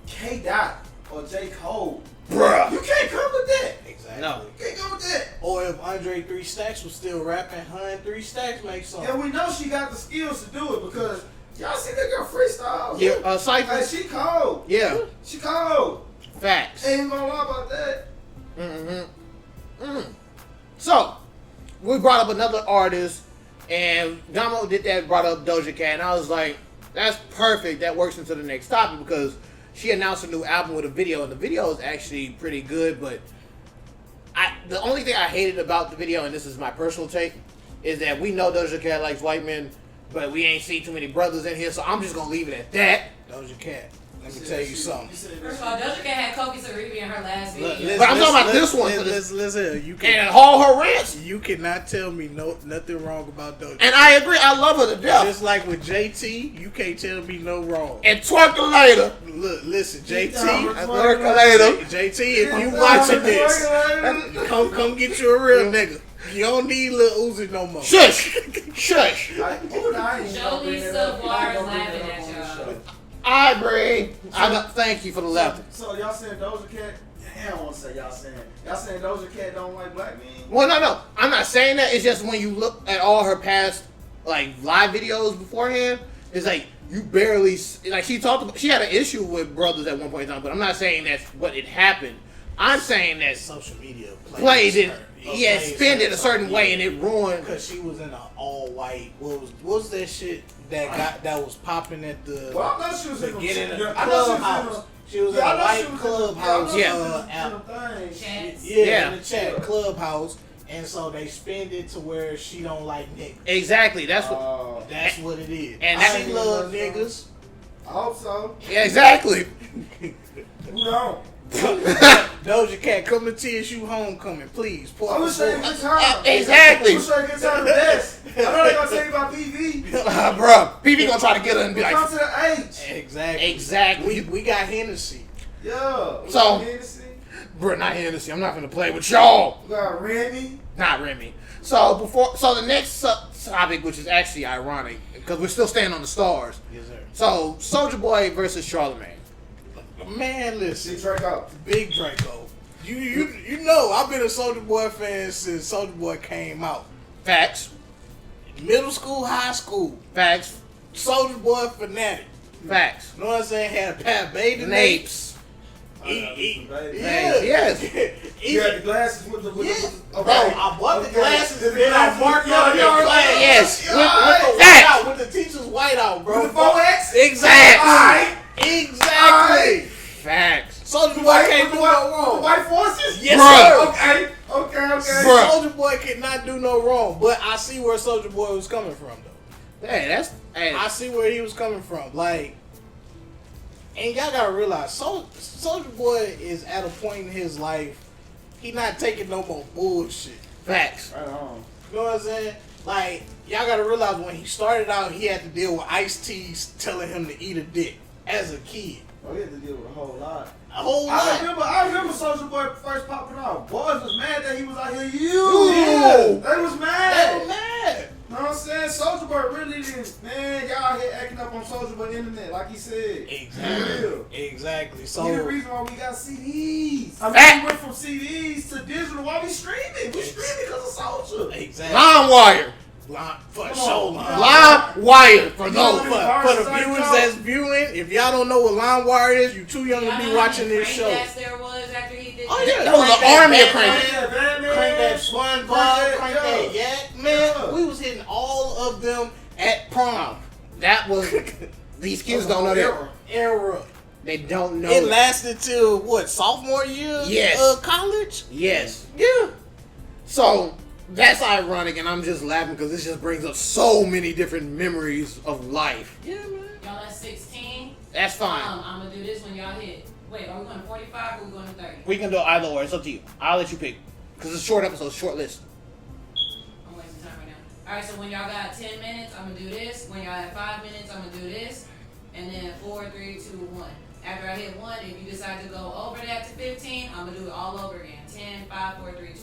K. Dot or J. Cole. Bruh. You can't come with that. Exactly. No. You can't go with that. Or if Andre 3 Stacks was still rapping, her and 3 Stacks make something. And we know she got the skills to do it because y'all see that girl freestyle. Yeah, Hey, Cypher. she cold. Yeah. She cold. Facts. Ain't gonna lie about that. So, we brought up another artist, and Damo did that, brought up Doja Cat, and I was like, that's perfect. That works into the next topic because she announced a new album with a video, and the video is actually pretty good, but the only thing I hated about the video, and this is my personal take, is that we know Doja Cat likes white men, but we ain't seen too many brothers in here, so I'm just gonna leave it at that. Doja Cat. Let me tell you something. First of all, Doja Cat had Kobe Saribi in her last video. But I'm talking about this one for Listen, you And can all her rants. you cannot tell me nothing wrong about Doja. And I agree, I love her to death. Just like with JT, you can't tell me no wrong. And twerk her later. Look, listen, JT, Twerk her later. JT, if you watching this, come get you a real nigga. You don't need Lil Uzi no more. Shush. Shush. Jolie Savoy is laughing at y'all. I agree. Thank you for the laughter. So y'all saying Doja Cat? I don't want to say y'all saying Doja Cat don't like black men? Well, no. I'm not saying that. It's just when you look at all her past like live videos beforehand, it's like you barely like she talked about. She had an issue with brothers at one point in time, but I'm not saying that's what it happened. I'm saying that Social media played it. her. Yeah, spin it a certain way, and it ruined. Because she was in an all white. What was that shit that was popping at the? Well, I know she was in the I know clubhouse. She was in a I know white she was clubhouse. in Chats. Yeah, in the chat clubhouse, and so they spend it to where she don't like niggas. Exactly. That's what. That's what it is. And And she that- love niggas. I hope so. Yeah, exactly. Who don't? Doja Cat, come to TSU homecoming, please. I wish I get time. Exactly. I wish I get time the best. I know they gonna tell you about PV. Bro, PV gonna try to get her and be like, Come to the H. Exactly. We got Hennessy. Yeah. So- Hennessy. bro, not Hennessy. I'm not gonna play with y'all. We got Remy. Not Remy. So the next topic, which is actually ironic, because we're still staying on the stars. Yes, sir. So Soulja Boy versus Charlemagne. Man, listen. Big Draco. Big Draco. You know, I've been a Soulja Boy fan since Soulja Boy came out. Facts. Middle school, high school. Facts. Soulja Boy fanatic. Facts. You know what I'm saying? Had a pair of bathing Napes. Yeah. Yes. You had the glasses with the Bro, okay. I bought the Okay. glasses and The then I glasses, marked yeah, up the yeah, class. Yes. With the Facts. whiteout, with the teacher's whiteout, bro. With the 4X? Exactly. Alright. Exactly. Facts. Soulja The Boy white, can't do the no white, the wrong. white forces? Yes, Bruh. sir. Okay. Bruh. Soulja Boy cannot do no wrong, but I see where Soulja Boy was coming from, though. Hey, I see where he was coming from. Like, and y'all gotta realize, Soulja Boy is at a point in his life, he not taking no more bullshit. facts. Right on. You know what I'm saying? Like, y'all gotta realize when he started out, he had to deal with Ice-T's telling him to eat a dick as a kid. Oh, he had to deal with a whole lot. A whole I lot. remember Soulja Boy first popping off. Boys was mad that he was out here. Yeah. They was They mad. were mad. You know what I'm saying? Soulja Boy really didn't. Man, y'all out here acting up on Soulja Boy internet, like he said. Exactly. Real. Exactly. He the So, reason why we got CDs. I Fact. mean, we went from CDs to digital. Why we streaming? We streaming because of Soulja. exactly. Line wire. For Come sure. on. Line wire. For For those. the viewers that's viewing, if y'all don't know what LimeWire is, you too young to be watching this show. Yes, there was after he did. Oh, yeah. That was Crank the army of that crank. Yeah, Batman. Crank that SpongeBob, crank that Yak. Man, Yeah. we was hitting all of them at prom That was. These kids don't know that. era. They don't know It that. lasted till what, sophomore year? Yes. College? Yes. Yeah. So that's ironic, and I'm just laughing because this just brings up so many different memories of life. Yeah, man. Y'all at 16. That's fine. I'm gonna do this when y'all hit. Wait, are we going to 45 or are we going to 30? We can do either or. It's up to you. I'll let you pick because it's a short episode, short list. I'm wasting time right now. Alright, so when y'all got 10 minutes, I'm gonna do this. When y'all have 5 minutes, I'm gonna do this. And then 4, 3, 2, 1. After I hit 1, if you decide to go over that to 15, I'm gonna do it all over again. 10, 5, 4, 3, 2, 1.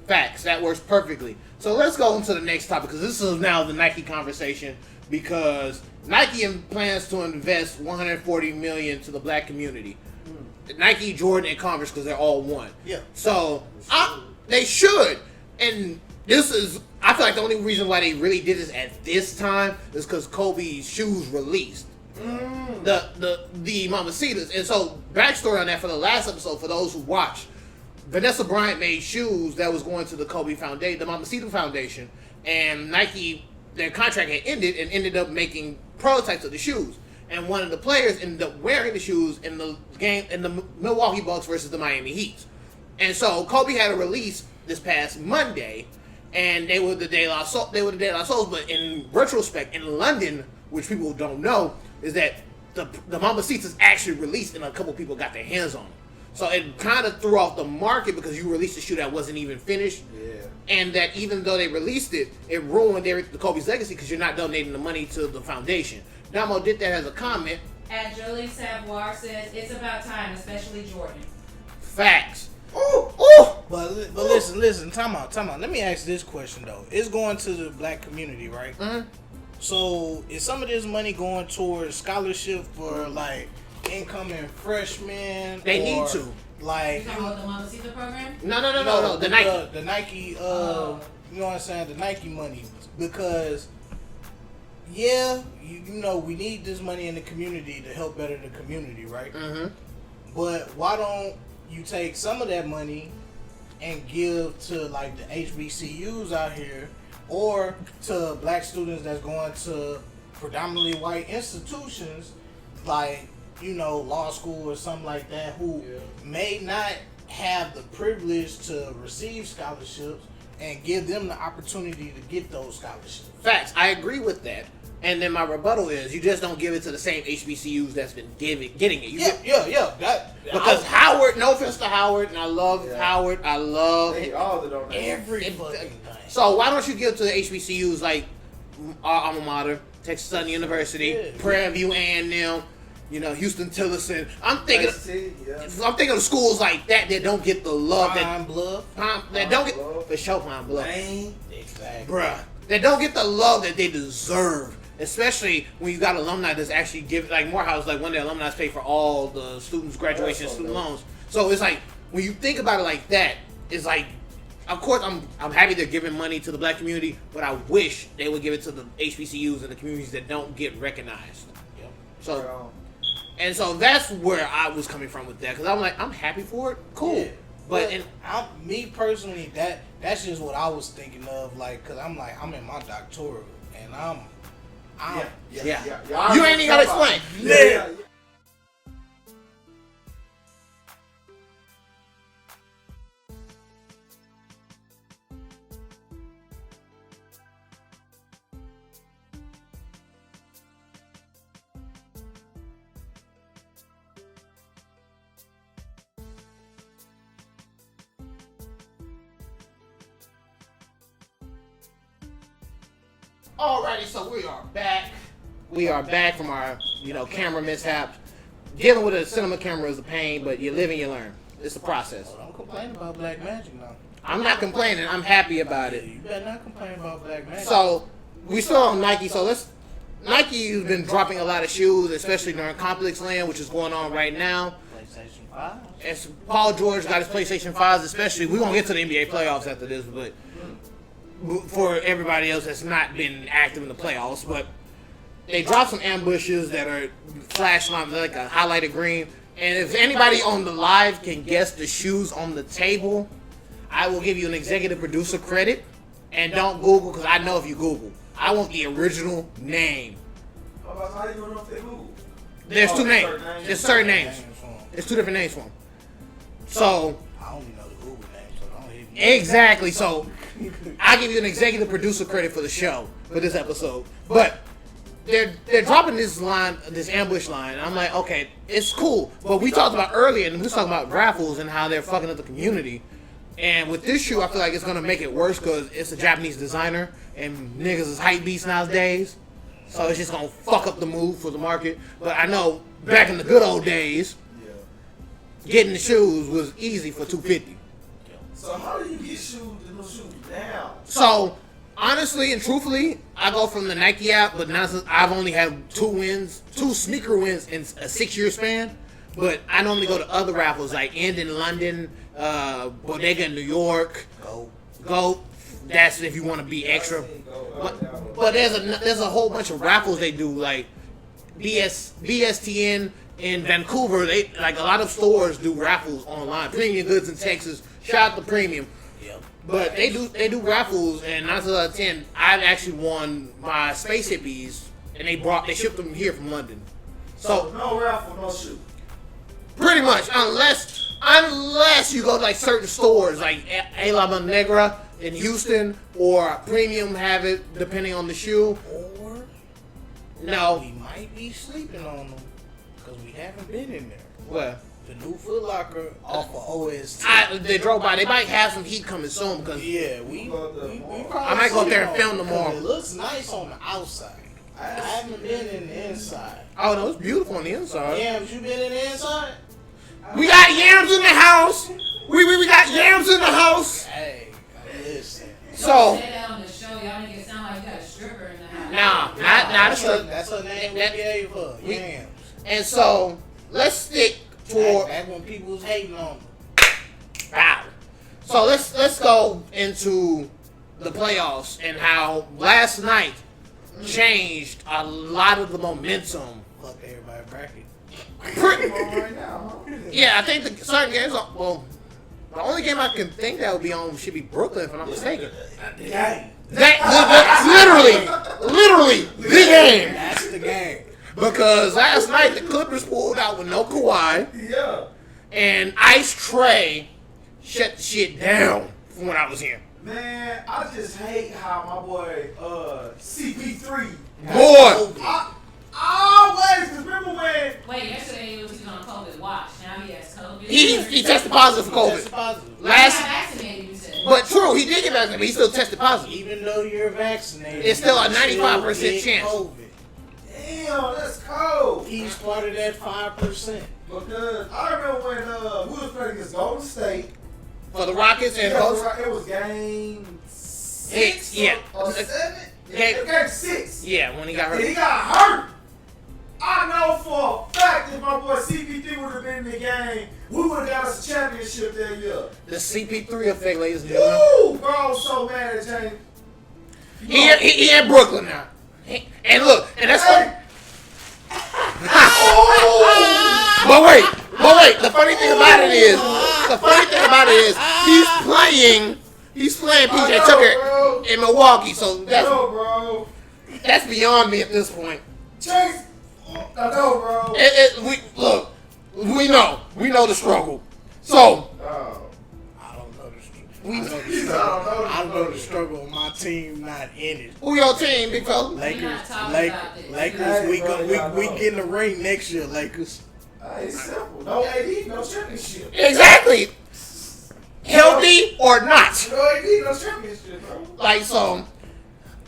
Facts. That works perfectly. So let's go into the next topic because this is now the Nike conversation because Nike plans to invest $140 million to the black community. Nike, Jordan, and Converse because they're all one. Yeah. So they should. And this is, I feel like the only reason why they really did this at this time is because Kobe's shoes released. The Mamacitas. And so backstory on that for the last episode for those who watched. Vanessa Bryant made shoes that was going to the Kobe Foundation, the Mamacita Foundation, and Nike, their contract had ended and ended up making prototypes of the shoes. And one of the players ended up wearing the shoes in the game in the Milwaukee Bucks versus the Miami Heat. And so Kobe had a release this past Monday, and they were the De La Souls. But in retrospect, in London, which people don't know, is that the Mamacitas actually released, and a couple people got their hands on them. So it kind of threw off the market because you released a shoe that wasn't even finished. Yeah. And that even though they released it, it ruined the Kobe's legacy because you're not donating the money to the foundation. Damo did that as a comment. And Julie Savoir says, it's about time, especially Jordan. Facts. Ooh. Ooh. But listen, time out. Let me ask this question though. It's going to the black community, right? Mhm. So is some of this money going towards scholarship for like incoming freshmen? They need or, to. Like, You talking about the Mamacita program? No. The Nike. The Nike, you know what I'm saying? The Nike money. Because, yeah, you know, we need this money in the community to help better the community, right? Mm-hmm. But why don't you take some of that money and give to, like, the HBCUs out here or to black students that's going to predominantly white institutions, like, you know, law school or something like that, who may not have the privilege to receive scholarships and give them the opportunity to get those scholarships. Facts. I agree with that. And then my rebuttal is, you just don't give it to the same HBCUs that's been getting it. Because Howard, no offense to Howard, and I love Howard, I love all the donuts. every fucking thing. So why don't you give it to the HBCUs like our alma mater, Texas Southern University, Prairie View A&M, Houston Tillerson. I'm thinking of the schools like that don't get the love Pine Bluff. That don't get for sure Pine Bluff. Exactly. Bruh. That don't get the love that they deserve. Especially when you got alumni that's actually give like Morehouse, like one of the alumni pay for all the students' graduation student loans. So it's like when you think about it like that, it's like, of course I'm happy they're giving money to the black community, but I wish they would give it to the HBCUs and the communities that don't get recognized. Yep. So that's where I was coming from with that, because I'm like, I'm happy for it, cool. Yeah. But me personally, that's just what I was thinking of, like, cause I'm in my doctoral and you ain't even gotta explain. Yeah. Alrighty, so we are back. We are back from our, camera mishaps. Dealing with a cinema camera is a pain, but you live and you learn. It's a process. Don't complain about Black Magic now. I'm not complaining. I'm happy about it. You better not complain about Black Magic. So we still on Nike. So Nike's been dropping a lot of shoes, especially during Complex Land, which is going on right now. PlayStation 5. As Paul George got his PlayStation 5s, especially. We're going to get to the NBA playoffs after this, but for everybody else that's not been active in the playoffs, but they dropped some ambushes that are flashlight, like a highlighted green. And if anybody on the live can guess the shoes on the table, I will give you an executive producer credit. And don't Google, because I know if you Google, I want the original name. How you gonna know if they Google? There's two names. There's certain names. There's two different names for them. So I don't even know the Google name, so don't hit me. exactly. So I give you an executive producer credit for the show, for this episode. But they're dropping this ambush line. And I'm like, okay, it's cool. But we talked about earlier, and we was talking about raffles and how they're fucking up the community. And with this shoe, I feel like it's gonna make it worse because it's a Japanese designer, and niggas is hype beasts nowadays. So it's just gonna fuck up the move for the market. But I know back in the good old days, getting the shoes was easy for $250. So how do you get shoes now? So honestly and truthfully, I go from the Nike app, but now since I've only had two sneaker wins in a 6-year span. But I normally go to other raffles like End in London, Bodega in New York, Go. That's if you want to be extra. But there's a whole bunch of raffles they do, like BSTN in Vancouver. They like a lot of stores do raffles online. Premium Goods in Texas. Shout out to Premium. But they do raffles, and 9 out of 10, I've actually won my Space Hippies, and they shipped them here from London. So no raffle, no shoe. Pretty much, unless you go to like certain stores like A La Negra in Houston, or Premium have it depending on the shoe. Or no, we might be sleeping on them because we haven't been in there. Well, the new Foot Locker off of OST. They drove by. They might have some heat coming soon because we probably I might go up there and film tomorrow. It looks nice on the outside. I haven't been in the inside. Oh no, it's beautiful on the inside. Yams, you been in the inside? We got yams in the house. We got yams in the house. Hey, listen. So say that on the show, y'all make it sound like you got a stripper in the house. nah, not a stripper. That's her name we gave her. Yams. And so let's stick for Back when people was hating on them. Wow. So let's go into the playoffs and how last night changed a lot of the momentum. Fuck everybody bracket. Right now, huh? Yeah, I think the certain games. Well, the only game I can think that would be on should be Brooklyn, if I'm not mistaken. Yeah. That's literally the game. That's the game. Because last night the Clippers pulled out with no Kawhi. Yeah. And Ice Trey shut the shit down from what I was hearing. Man, I just hate how my boy CP3. Boy. I always remember when. Wait, yesterday he was on COVID watch. Now he has COVID. He tested positive for Tested COVID. positive. He got vaccinated, you said. But true, he did get vaccinated, but he still tested positive. Even though you're vaccinated, It's still a you 95% still get chance. COVID. Damn, that's cold. He's part of that 5%. Because I remember when we was playing against Golden State. For the Rockets and It Ghost. was game 6 Yeah. or 7. Game- Game 6. Yeah, when he got And he hurt. got hurt. I know for a fact if my boy CP3 would have been in the game, we would have got us a championship that year. The CP3 effect, ladies and gentlemen. Woo! Bro, I was so mad at James. He in Brooklyn now. And look, and that's Hey. But wait, the funny thing about it is, he's playing I PJ know, Tucker bro. in Milwaukee, so No, bro. that's beyond me at this point. James. I know, bro. We know the struggle. So, Oh. I don't know the struggle. we I know the struggle of my team not in it. who your team, big fella? Lakers, not talking about this. Lakers, Hey, we bro, y'all know. getting the ring next year, Lakers. It's simple. No AD, no championship. Exactly. Healthy or not. No AD, no championship, bro. Like, so,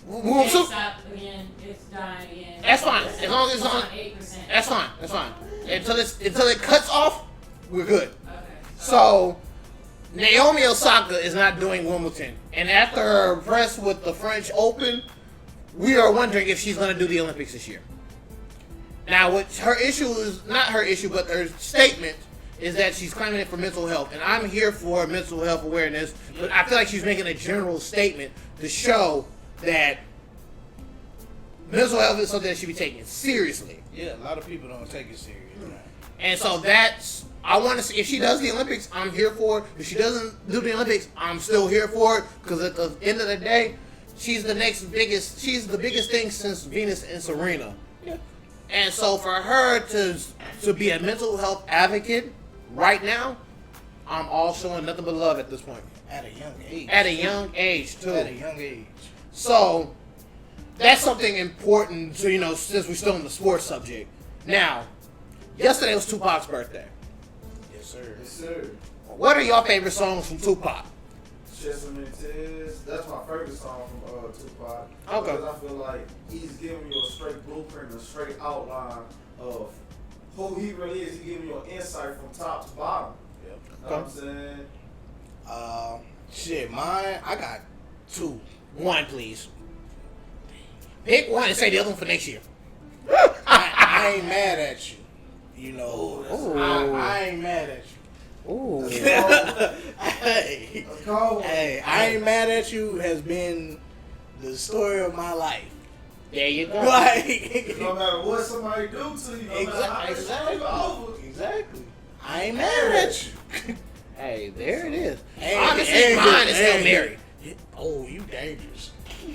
It stopped again. It's dying again. That's fine. As long as it's on- 8%. that's fine. Until it cuts off, we're good. Okay. So, Naomi Osaka is not doing Wimbledon. And after her press with the French Open, we are wondering if she's going to do the Olympics this year. Now, what her issue is, not her issue, but her statement is that she's claiming it for mental health. And I'm here for mental health awareness, but I feel like she's making a general statement to show that mental health is something that should be taken seriously. Yeah, a lot of people don't take it serious. And so that's, I want to see, if she does the Olympics, I'm here for it. If she doesn't do the Olympics, I'm still here for it. Because at the end of the day, she's the biggest thing since Venus and Serena. Yeah. And so for her to be a mental health advocate right now, I'm all showing nothing but love at this point. At a young age. At a young age, too. At a young age. So that's something important to, since we're still in the sports subject. Now, yesterday was Tupac's birthday. Yes, sir. Yes, sir. What are your favorite songs from Tupac? That's my favorite song from Tupac. Okay. Because I feel like he's giving you a straight blueprint, a straight outline of who he really is. He's giving you an insight from top to bottom. Yep. You know what I'm saying? Shit, mine, I got two. One, please. Pick one and say the other one for next year. I ain't mad at you. Ooh. I ain't mad at you. Ooh. Hey, Let's go. hey, I ain't mad at you has been the story of my life. There you go. Like, No matter what somebody do to you, no matter how they screw you over. Exactly. I ain't mad at you. Hey, there it is. Hey, Honestly, hey, mine is hey, Hail Mary. Oh, you dangerous.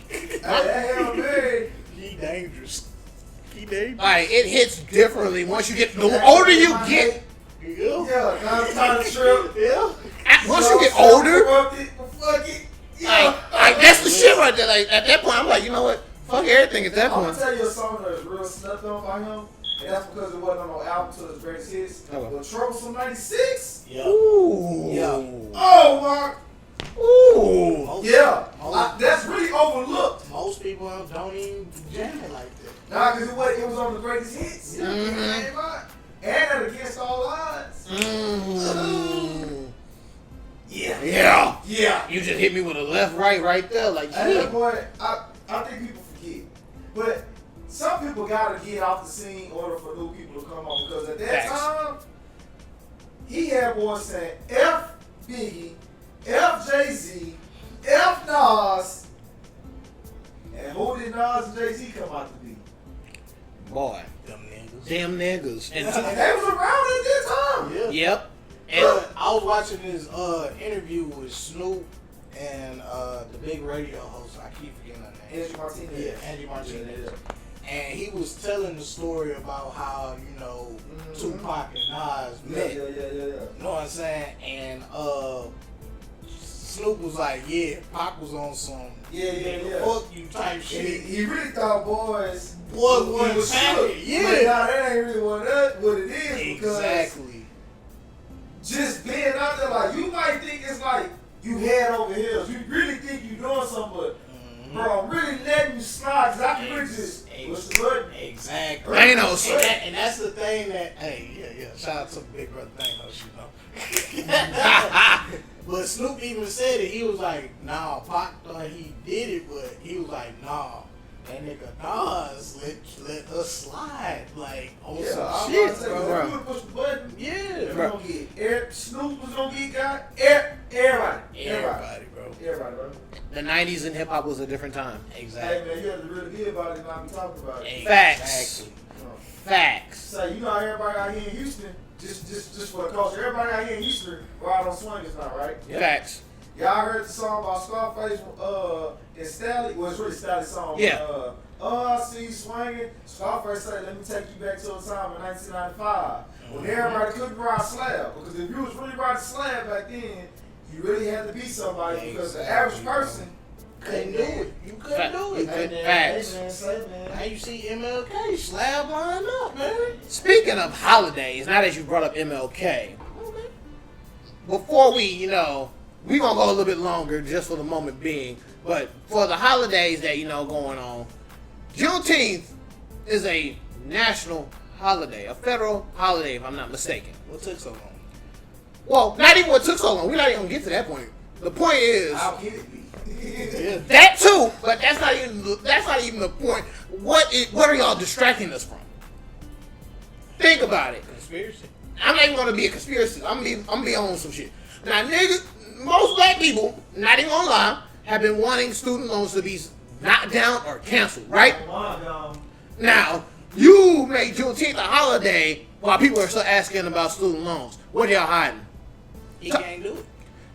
Hey, that Hail Mary. He dangerous. He dangerous. Like, it hits differently once you get, the older you get, Yeah. Yeah, time to trip. Yeah. once you get older, Fuck it. Yeah. like that's the shit right there. Like, at that point, I'm like, you know what? Fuck everything at that I'm point. gonna tell you a song that is real slept on by him, and that's because it wasn't on no album to his greatest hits. Okay. The Troublesome 96. Yeah. Ooh. Yeah. Oh my. Ooh. Most, Yeah. most, That's really overlooked. most people don't even jam it like that. Nah, because it was on the greatest hits. Yeah. Mhm. Came out. And at Against All Odds. Mm. Yeah. Yeah. Yeah. You just hit me with a left, right there. Like, Hey, yeah. boy, I think people forget. But some people gotta get off the scene in order for new people to come on. Because at that Facts. time, he had boys saying F Biggie, F Jay-Z, F Nas. And who did Nas and Jay-Z come out to be? Boy. Them niggas. Damn niggas. And they was around at that time. Yeah. Yep. And But I was watching this interview with Snoop and the big radio host. I keep forgetting her name. Angie Martinez. Yeah, Angie Martinez. And he was telling the story about how, Tupac and Nas met. Yeah. You know what I'm saying? And Snoop was like, yeah, Pac was on some Yeah. fuck you type shit. He really thought boys was happy. Yeah. But nah, that ain't really what it is. Exactly. Just being out there, like, you might think it's like you head over heels. You really think you doing something, but bro, I'm really letting you slide because I can really just push the button. Exactly. Thanos. And that's the thing that, hey, yeah. Shout out to Big Brother Thanos, you know. But Snoop even said it. He was like, nah, Pac thought he did it, but he was like, nah. That nigga Nas let us slide, like, on some shit, bro. You would push the button. Yeah. You're gonna get Snoop was gonna get got. Everybody, bro. Everybody, bro. The 90s in hip hop was a different time. Exactly. Hey man, you have to really be about it and not be talking about it. Facts. Exactly. Facts. So you know how everybody out here in Houston, just for the culture, everybody out here in Houston ride on swingers now, right? Facts. Y'all heard the song about Scarface and Staley? Well, it's really Staley's song. Yeah. I see you swinging. Scarface said, let me take you back to a time in 1995 when everybody couldn't ride slab. Because if you was really riding slab back then, you really had to be somebody because the average person couldn't do it. You couldn't do it. Facts. Hey man, say man. Now you see MLK slab line up, man. Speaking of holidays, now that you brought up MLK, before we gonna go a little bit longer just for the moment being, but for the holidays that going on, Juneteenth is a national holiday, a federal holiday, if I'm not mistaken. What took so long? Well, not even what took so long. We're not even gonna get to that point. The point is How can it be? that too, but that's not even the point. What are y'all distracting us from? Think about it. Conspiracy. I'm not even gonna be a conspiracy. I'm gonna be on some shit. Now, niggas, most black people, not even gonna lie, have been wanting student loans to be knocked down or canceled, right? Now, you make Juneteenth a holiday while people are still asking about student loans. What are y'all hiding? He can't do it.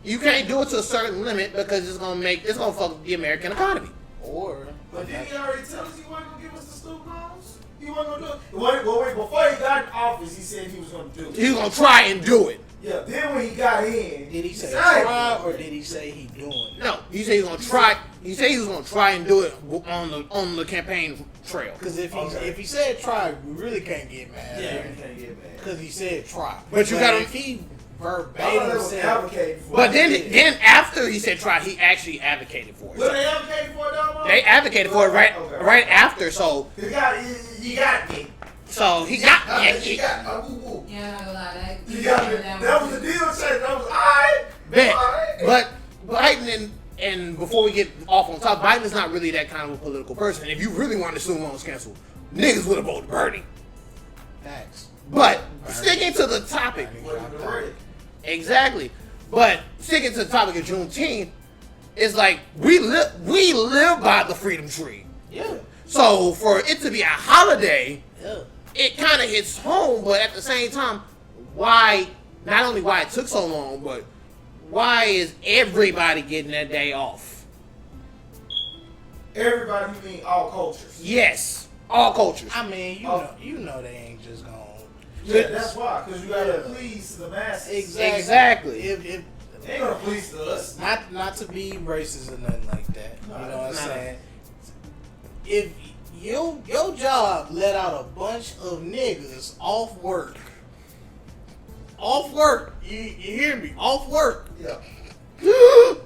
You can't do it to a certain limit because it's gonna fuck the American economy. But didn't he already tell us he wasn't gonna give us the student loans? He wasn't gonna do it. Wait, before he got in office, he said he was gonna do it. He was gonna try and do it. Yeah, then when he got in, Did he say said, try or did he say he doing it? No, he said he was gonna try. He said he was gonna try and do it on the campaign trail. Because if he said try, we really can't get mad. Yeah, we can't get mad. Because he said try. But you gotta- if he I thought they verbatim was said advocating for But it. then after he said try, he actually advocated for What it. they advocating for, though? They advocated for it Okay. right after. So You got me. he got You got woo. Yeah, I'm not gonna lie. You got me. That was the deal. That was alright. bet. Alright. But Biden and before we get off on top, Biden is not really that kind of a political person. If you really wanted student loans canceled, niggas would have voted Bernie. facts. But sticking to the topic, exactly. But sticking to the topic of Juneteenth, it's like we live by the freedom tree. Yeah. So for it to be a holiday, Yeah. it kind of hits home. But at the same time, not only why it took so long, but why is everybody getting that day off? Everybody, you mean all cultures. Yes, all cultures. I mean, you know they ain't just gonna. Yeah, that's why. Because you got to please the masses. Exactly. If They ain't going to please us. not to be racist or nothing like that. You know what I'm saying? If your job let out a bunch of niggas off work, you hear me? Off work. Yeah.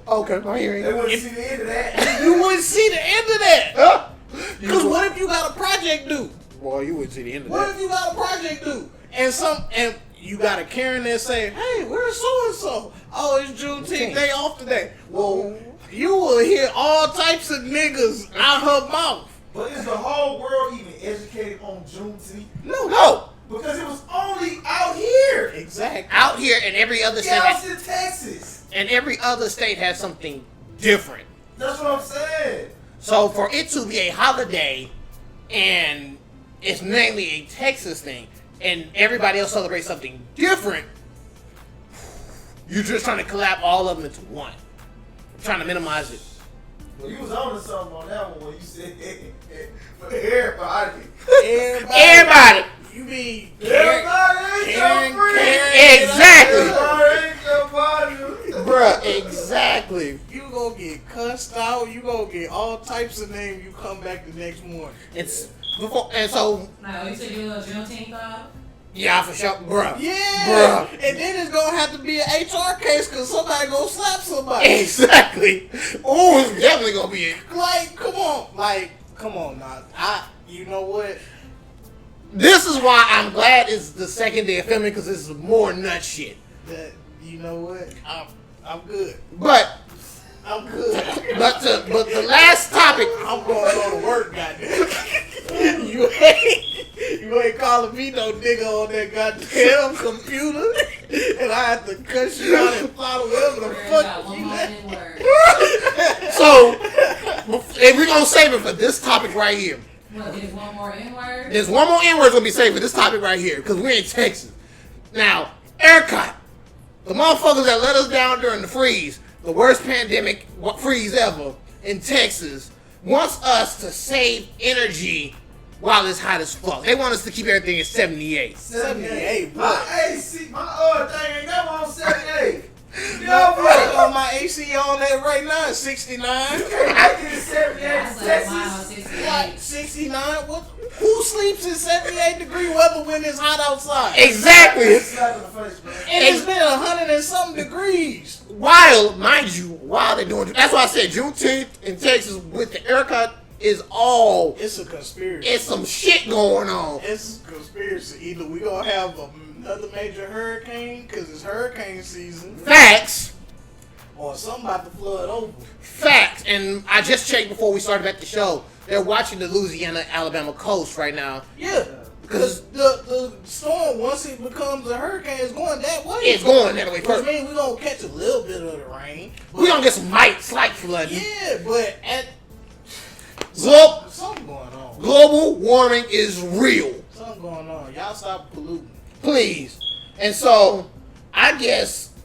Okay, I'm hearing They you. wouldn't see the end of that. You wouldn't see the end of that. Because what if you got a project due? Boy, you wouldn't see the end of What that. if you got a project due? And you got a Karen that say, hey, where's so and so? Oh, it's Juneteenth, they off today. Well, you will hear all types of niggas out her mouth. But is the whole world even educated on Juneteenth? No. Because it was only out here. Exactly. Out here in every other state, Galveston, Texas. and every other state has something different. That's what I'm saying. So for it to be a holiday, and it's mainly a Texas thing, and everybody else celebrates something different, you're just trying to collab all of them into one. Trying to minimize it. Well, you was on to something on that one when you said for everybody. Everybody. You be Everybody ain't Karen, your friend. Exactly. Everybody ain't your partner. Bruh, exactly. You gonna get cussed out. You gonna get all types of names. You come back the next morning. It's before, and so No, you said you a little Juneteenth vibe? yeah, for sure, bruh. Yeah. Bruh. And then it's gonna have to be an HR case because somebody gonna slap somebody. Exactly. Oh, it's definitely gonna be it. Like, come on now. You know what? This is why I'm glad it's the second day of filming because this is more nut shit. You know what? I'm good. But I'm good. but the last topic. I'm gonna go to work, goddamn. You ain't calling me no nigga on that goddamn computer, and I have to cuss you out and follow whatever the Got fuck one you more at. N-word. So, and we're gonna save it for this topic right here. What, there's one more N-word? There's one more N-word gonna be saved for this topic right here because we're in Texas. Now, ERCOT, the motherfuckers that let us down during the freeze, the worst pandemic freeze ever in Texas, wants us to save energy while it's hot as fuck. They want us to keep everything at 78. 78, My what? AC, my thing ain't never on 78. No, bro, my AC on that right now is 69. I get a 78 I in slept mine on Texas. 68. What? 69? What? Who sleeps in 78 degree weather when it's hot outside? Exactly. Slap in the face, bro. And it's been 100 and something degrees. Mind you, while they're doing, that's why I said Juneteenth in Texas with the ERCOT is all, It's a conspiracy. it's some shit going on. It's a conspiracy. Either we gonna have another major hurricane because it's hurricane season, Facts. or something about to flood over. Facts. And I just checked before we started back the show. They're watching the Louisiana, Alabama coast right now. Yeah, because the storm, once it becomes a hurricane, is going that way. It's going that way. Which means we're gonna catch a little bit of the rain. We're gonna get some slight flooding. Yeah, but something going on. Global warming is real. Something going on. Y'all stop polluting. Please. And so, I guess